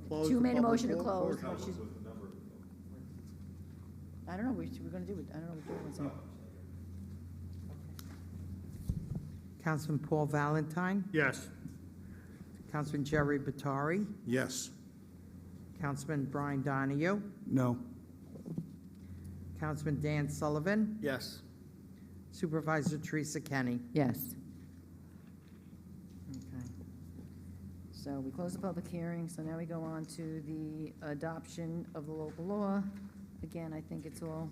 Close Two the made a public motion to close. portion. but she's- I don't know, we're going to do it, I don't know what we're doing. Councilman Paul Valentine, Yes. Councilman Jerry Batari, Yes. Councilman Brian Donahue, No. Councilman Dan Sullivan, Yes. Supervisor Teresa Kenny. Yes. Okay. So we close the public hearing, so now we go on to the adoption of the local law. Again, I think it's all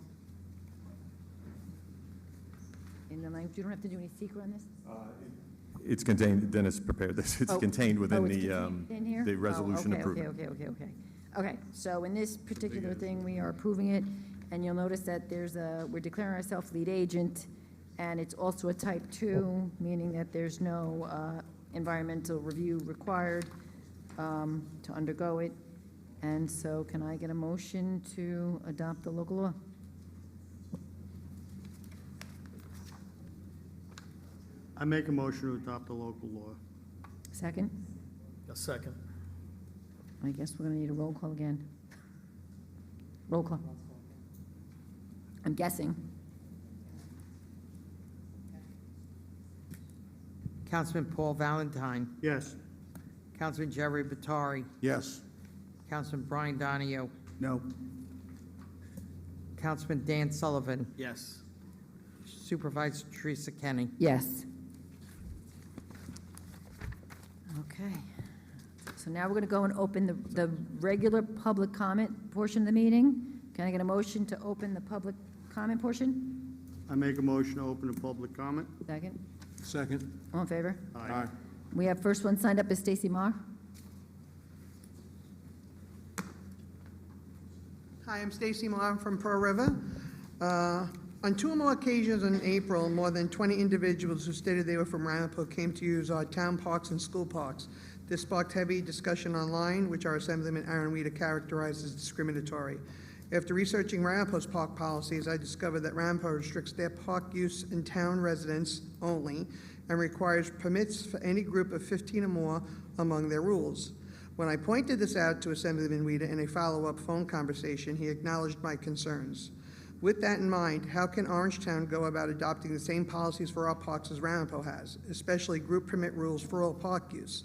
in the language. You don't have to do any secret on this? It's contained, Dennis prepared this, it's Oh. contained within It's the, contained in here? the resolution Oh, approving. Okay. Okay, so in this particular thing, we are approving it, and you'll notice that we're declaring ourselves lead agent, and it's also a type 2, meaning that there's no environmental review required to undergo it. And so can I get a motion to adopt the local law? I make a motion to adopt the local law. Second? A second. I guess we're going to need a roll call again. Roll call. I'm guessing. Councilman Paul Valentine, Yes. Councilman Jerry Batari, Yes. Councilman Brian Donahue, No. Councilman Dan Sullivan, Yes. Supervisor Teresa Kenny. Yes. Okay. So now we're going to go and open the regular public comment portion of the meeting. Can I get a motion to open the public comment portion? I make a motion to open the public comment. Second? Second. All in favor? Aye. We have first one signed up is Stacy Marr. Hi, I'm Stacy Marr from Pearl River. On 2 or more occasions in April, more than 20 individuals who stated they were from Ramapo came to use our town parks and school parks. This sparked heavy discussion online, which our Assemblyman Aaron Weeder characterized as discriminatory. After researching Ramapo's park policies, I discovered that Ramapo restricts their park use in town residents only and requires permits for any group of 15 or more among their rules. When I pointed this out to Assemblyman Weeder in a follow-up phone conversation, he acknowledged my concerns. With that in mind, how can Orangetown go about adopting the same policies for our parks as Ramapo has, especially group permit rules for all park use,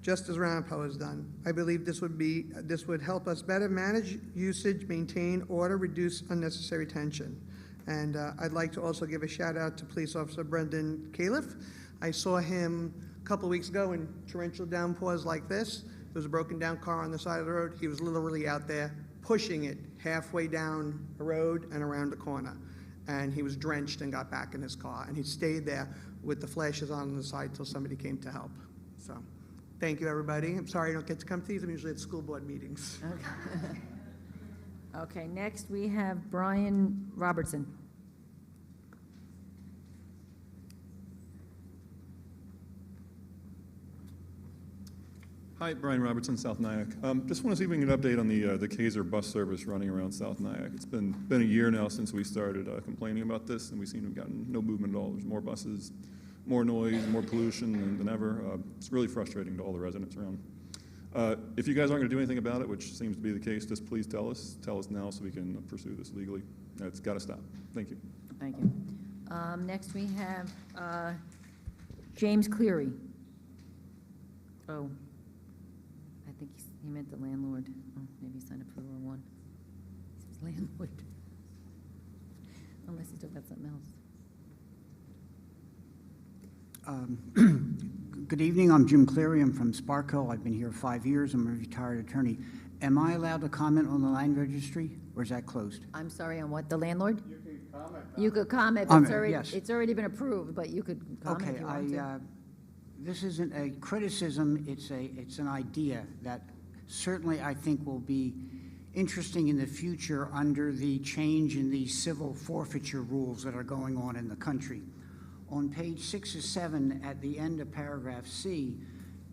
just as Ramapo has done? I believe this would help us better manage usage, maintain order, reduce unnecessary tension. And I'd like to also give a shout out to Police Officer Brendan Califf. I saw him a couple weeks ago in torrential downpours like this. There was a broken down car on the side of the road. He was literally out there pushing it halfway down a road and around a corner. And he was drenched and got back in his car. And he stayed there with the flashes on the side till somebody came to help. So, thank you, everybody. I'm sorry I don't get to come to these. I'm usually at school board meetings. Okay, next we have Brian Robertson. Hi, Brian Robertson, South Nyack. Just want to see if we can get an update on the Kaiser bus service running around South Nyack. It's been a year now since we started complaining about this, and we seem to have gotten no movement at all. There's more buses, more noise, more pollution than ever. It's really frustrating to all the residents around. If you guys aren't going to do anything about it, which seems to be the case, just please tell us. Tell us now so we can pursue this legally. It's got to stop. Thank you. Thank you. Next we have James Cleary. Oh. I think he meant the landlord. Oh, maybe he signed up for the wrong one. He says landlord. Unless he's talking about something else. Good evening, I'm Jim Cleary, I'm from Sparko, I've been here 5 years, I'm a retired attorney. Am I allowed to comment on the land registry, or is that closed? I'm sorry, on what, the landlord? You can comment. You could comment, but Yes. it's already been approved, but you could comment if Okay, you want to. this isn't a criticism, it's an idea that certainly I think will be interesting in the future under the change in the civil forfeiture rules that are going on in the country. On page 6 or 7, at the end of paragraph C,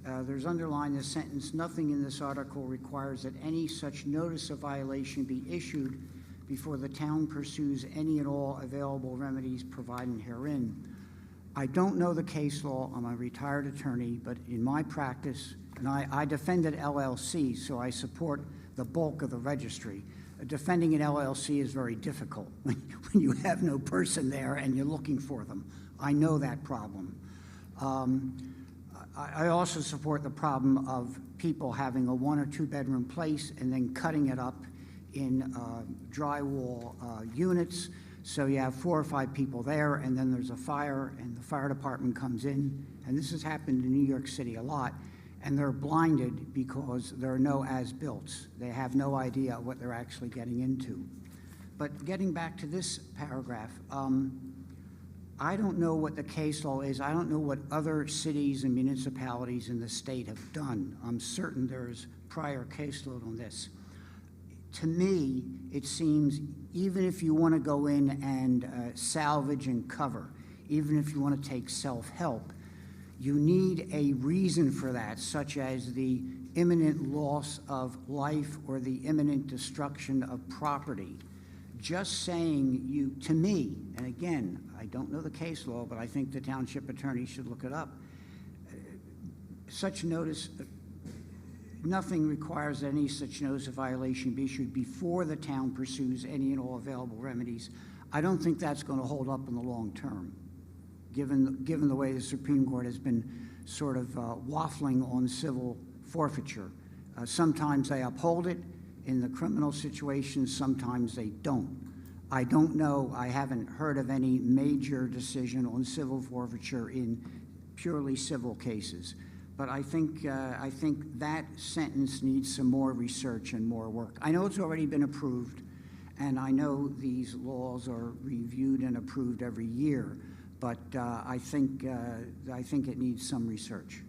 there's underlined the sentence, "Nothing in this article requires that any such notice of violation be issued before the town pursues any and all available remedies provided herein." I don't know the case law, I'm a retired attorney, but in my practice, and I defended LLC, so I support the bulk of the registry. Defending an LLC is very difficult when you have no person there and you're looking for them. I know that problem. I also support the problem of people having a 1 or 2 bedroom place and then cutting it up in drywall units. So you have 4 or 5 people there, and then there's a fire, and the fire department comes in, and this has happened in New York City a lot, and they're blinded because there are no as-builts. They have no idea what they're actually getting into. But getting back to this paragraph, I don't know what the case law is. I don't know what other cities and municipalities in the state have done. I'm certain there's prior caseload on this. To me, it seems even if you want to go in and salvage and cover, even if you want to take self-help, you need a reason for that, such as the imminent loss of life or the imminent destruction of property. Just saying to me, and again, I don't know the case law, but I think the township attorney should look it up. Such notice, nothing requires that any such notice of violation be issued before the town pursues any and all available remedies. I don't think that's going to hold up in the long term, given the way the Supreme Court has been sort of waffling on civil forfeiture. Sometimes they uphold it in the criminal situations, sometimes they don't. I don't know, I haven't heard of any major decision on civil forfeiture in purely civil cases. But I think that sentence needs some more research and more work. I know it's already been approved, and I know these laws are reviewed and approved every year, but I think it needs some research.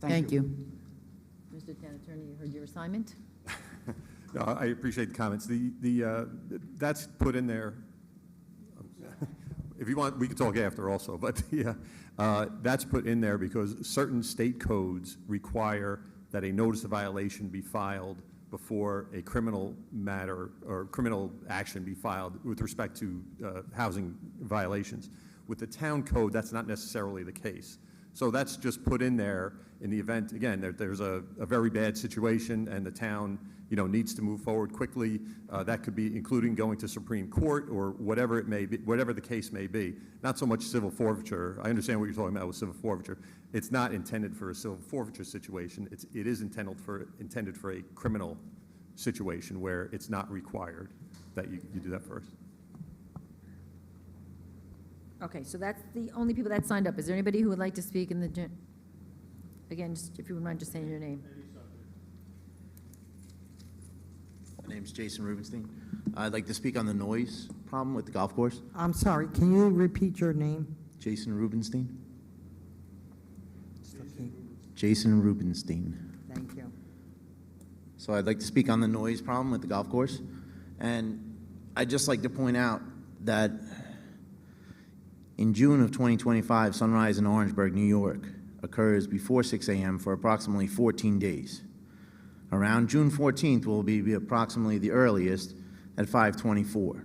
Thank you. Mr. Town Attorney, you heard your assignment? No, I appreciate the comments. That's put in there. If you want, we can talk after also, but that's put in there because certain state codes require that a notice of violation be filed before a criminal matter or criminal action be filed with respect to housing violations. With the town code, that's not necessarily the case. So that's just put in there in the event, again, there's a very bad situation and the town needs to move forward quickly. That could be including going to Supreme Court or whatever it may be, whatever the case may be. Not so much civil forfeiture. I understand what you're talking about with civil forfeiture. It's not intended for a civil forfeiture situation. It is intended for a criminal situation where it's not required that you do that first. Okay, so that's the only people that signed up. Is there anybody who would like to speak in the, again, just if you wouldn't mind just saying your name. My name's Jason Rubenstein. I'd like to speak on the noise problem with the golf course. I'm sorry, can you repeat your name? Jason Rubenstein. Jason Rubenstein. Thank you. So I'd like to speak on the noise problem with the golf course. And I'd just like to point out that in June of 2025, sunrise in Orangeburg, New York, occurs before 6 a.m. for approximately 14 days. Around June 14th will be approximately the earliest at 5:24.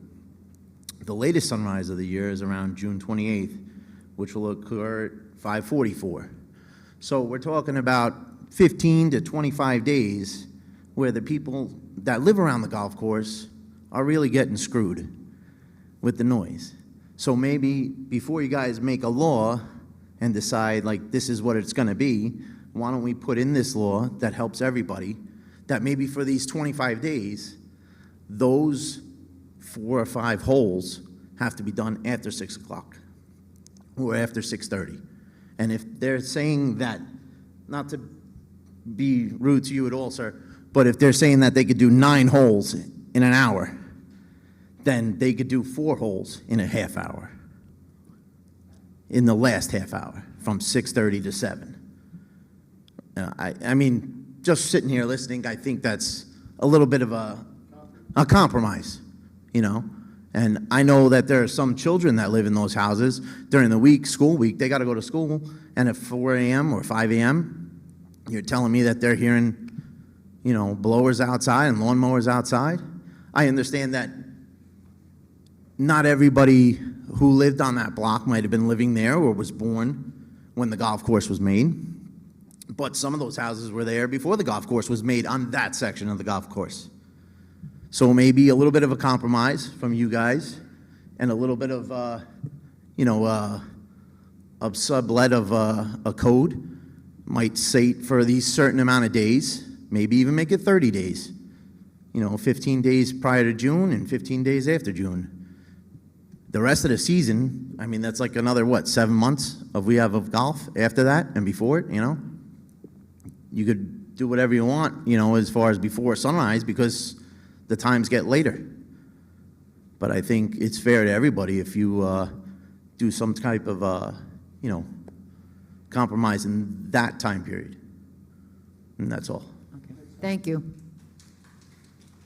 The latest sunrise of the year is around June 28th, which will occur at 5:44. So we're talking about 15 to 25 days where the people that live around the golf course are really getting screwed with the noise. So maybe before you guys make a law and decide like this is what it's going to be, why don't we put in this law that helps everybody, that maybe for these 25 days, those 4 or 5 holes have to be done after 6 o'clock or after 6:30. And if they're saying that, not to be rude to you at all, sir, but if they're saying that they could do 9 holes in an hour, then they could do 4 holes in a half hour, in the last half hour, from 6:30 to 7. I mean, just sitting here listening, I think that's a little bit of a compromise, you know? And I know that there are some children that live in those houses during the week, school week, they got to go to school, and at 4 a.m. or 5 a.m., you're telling me that they're hearing, you know, blowers outside and lawnmowers outside? I understand that not everybody who lived on that block might have been living there or was born when the golf course was made, but some of those houses were there before the golf course was made on that section of the golf course. So maybe a little bit of a compromise from you guys and a little bit of, of sublet of a code might state for these certain amount of days, maybe even make it 30 days. 15 days prior to June and 15 days after June. The rest of the season, I mean, that's like another, 7 months of golf after that and before it, You could do whatever you want, as far as before sunrise because the times get later. But I think it's fair to everybody if you do some type of, compromise in that time period. And that's all. Okay. Thank you.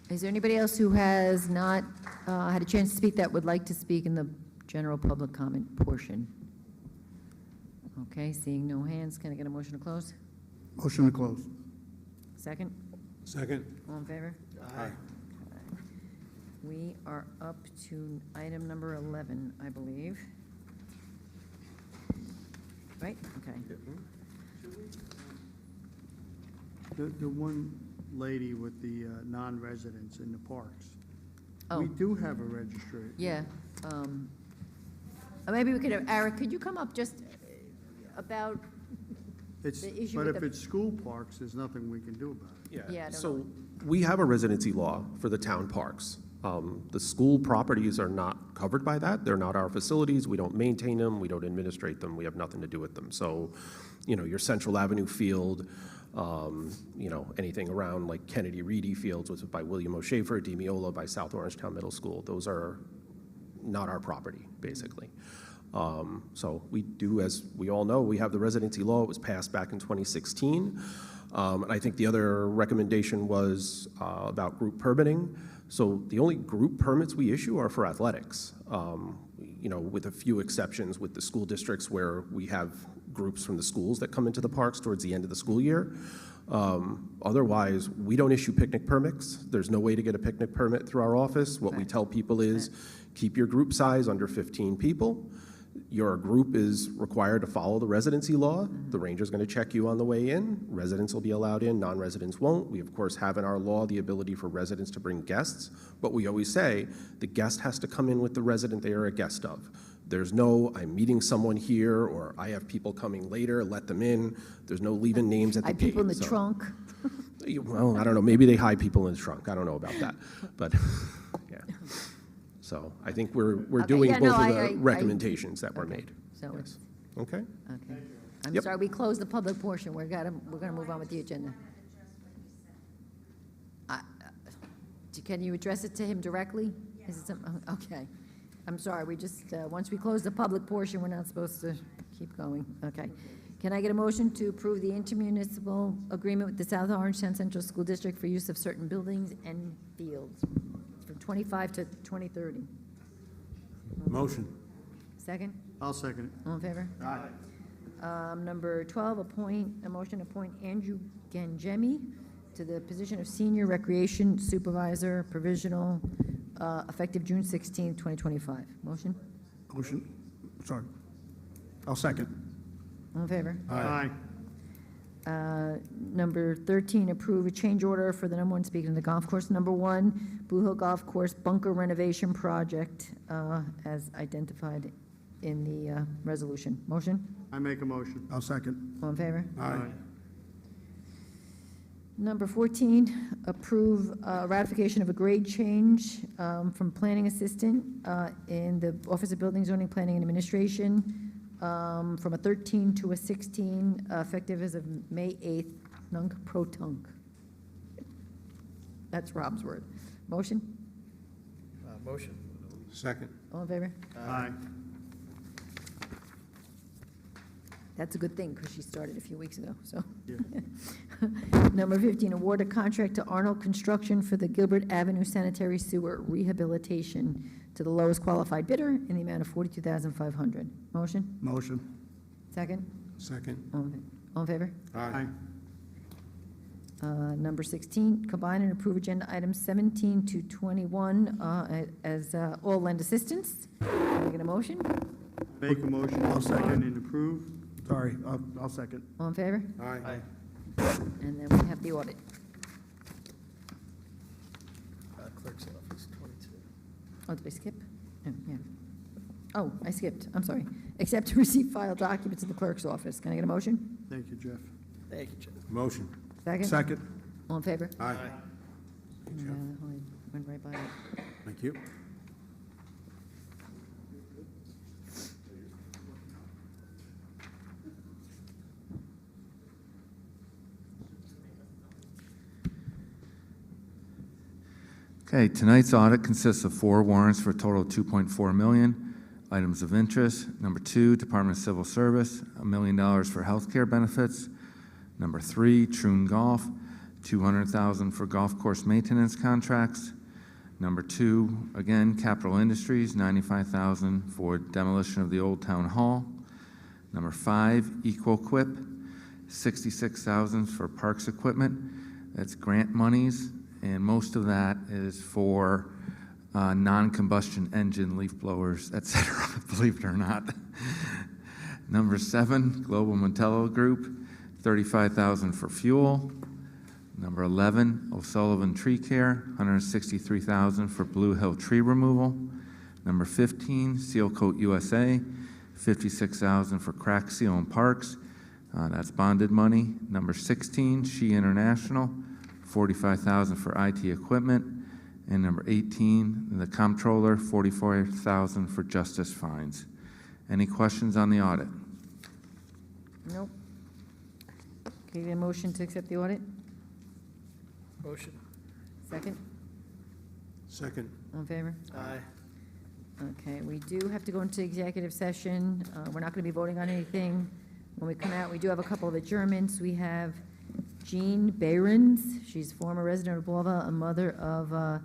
Is there anybody else who has not had a chance to speak that would like to speak in the general public comment portion? Okay, seeing no hands, can I get a motion to close? Motion to close. Second? Second. All in favor? Aye. We are up to item number 11, I believe. Right? Okay. The one lady with the non-residents in the parks. Oh. We do have a registry. Yeah. Maybe we could have, Eric, could you come up just about It's, the issue but with if the- it's school parks, there's nothing we can do about it. Yeah, I don't So know. we have a residency law for the town parks. The school properties are not covered by that. They're not our facilities. We don't maintain them. We don't administrate them. We have nothing to do with them. So, your Central Avenue field, anything around like Kennedy Reedy Fields, which is by William O. Schaefer, D. Miola by South Orangetown Middle School. Those are not our property, basically. So we do, as we all know, we have the residency law. It was passed back in 2016. And I think the other recommendation was about group permitting. So the only group permits we issue are for athletics, with a few exceptions with the school districts where we have groups from the schools that come into the parks towards the end of the school year. Otherwise, we don't issue picnic permits. There's no way to get a picnic permit through our office. What we tell people is keep your group size under 15 people. Your group is required to follow the residency law. The ranger's going to check you on the way in. Residents will be allowed in, non-residents won't. We, of course, have in our law the ability for residents to bring guests, but we always say the guest has to come in with the resident they are a guest of. There's no, I'm meeting someone here, or I have people coming later, let them in. There's no leaving names at the gate. People in the so- trunk? Well, I don't know, maybe they hide people in the trunk. I don't know about that, but, yeah. So I think we're Okay, doing yeah, both no, of the I- recommendations that were made. So it's, Okay? okay. I'm Yep. sorry, we closed the public portion. We're gonna move on with the agenda. Can you address it to him directly? Is it some, okay. I'm sorry, we just, once we close the public portion, we're not supposed to keep going. Okay. Can I get a motion to approve the intermunicipal agreement with the South Orangetown Central School District for use of certain buildings and fields from 25 to 2030? Motion. Second? I'll second it. All in favor? Aye. Number 12, a motion to appoint Andrew Gangemi to the position of Senior Recreation Supervisor, provisional, effective June 16, 2025. Motion? Motion, sorry. I'll second. All in favor? Aye. Number 13, approve a change order for the number one speaker in the golf course. Number 1, Blue Hill Golf Course bunker renovation project, as identified in the resolution. Motion? I make a motion. I'll second. All in favor? Aye. Number 14, approve ratification of a grade change from planning assistant in the Office of Building, Zoning, Planning, and Administration from a 13 to a 16, effective as of May 8th, nunc pro tunc. That's Rob's word. Motion? Motion. Second. All in favor? Aye. That's a good thing, because she started a few weeks ago, so. Yeah. Number 15, award a contract to Arnold Construction for the Gilbert Avenue Sanitary Sewer Rehabilitation to the lowest qualified bidder in the amount of $42,500. Motion? Motion. Second? Second. All in favor? Aye. Number 16, combine and approve agenda items 17 to 21 as all lend assistance. Can I get a motion? Make a motion, I'll second and approve. Sorry, I'll second. All in favor? Aye. And then we have the audit. Clerk's office, 22. Oh, did I skip? Oh, yeah. Oh, I skipped, I'm sorry. Accept to receive file documents in the clerk's office. Can I get a motion? Thank you, Jeff. Thank you, Jeff. Motion. Second? Second. All in favor? Aye. I went right by it. Thank you. Okay, tonight's audit consists of 4 warrants for a total of $2.4 million. Items of interest, number 2, Department of Civil Service, $1 million for healthcare benefits. Number 3, Troon Golf, $200,000 for golf course maintenance contracts. Number 2, again, Capital Industries, $95,000 for demolition of the old town hall. Number 5, EquoQuip, $66,000 for parks equipment. That's grant monies, and most of that is for non-combustion engine leaf blowers, et cetera, believe it or not. Number 7, Global Montello Group, $35,000 for fuel. Number 11, O'Sullivan Tree Care, $163,000 for Blue Hill tree removal. Number 15, Seal Coat USA, $56,000 for crack seal in parks. That's bonded money. Number 16, She International, $45,000 for IT equipment. And number 18, the comptroller, $44,000 for justice fines. Any questions on the audit? Nope. Can I get a motion to accept the audit? Motion. Second? Second. All in favor? Aye. Okay, we do have to go into executive session. We're not going to be voting on anything. When we come out, we do have a couple of adjournments. We have Jean Behrens. She's former resident of Blauville, a mother of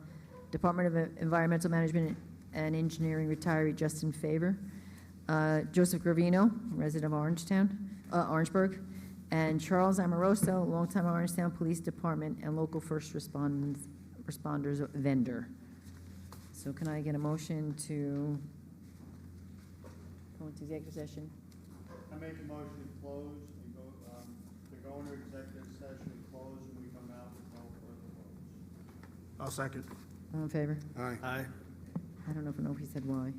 Department of Environmental Management and Engineering retiree Justin Favor. Joseph Gravino, resident of Orangeburg. And Charles Amoroso, longtime Orangetown Police Department and local first responders vendor. So can I get a motion to go into executive session? I make a motion to close and go into executive session, close, and we come out with no further votes. I'll second. All in favor? Aye. Aye. I don't know if he said why.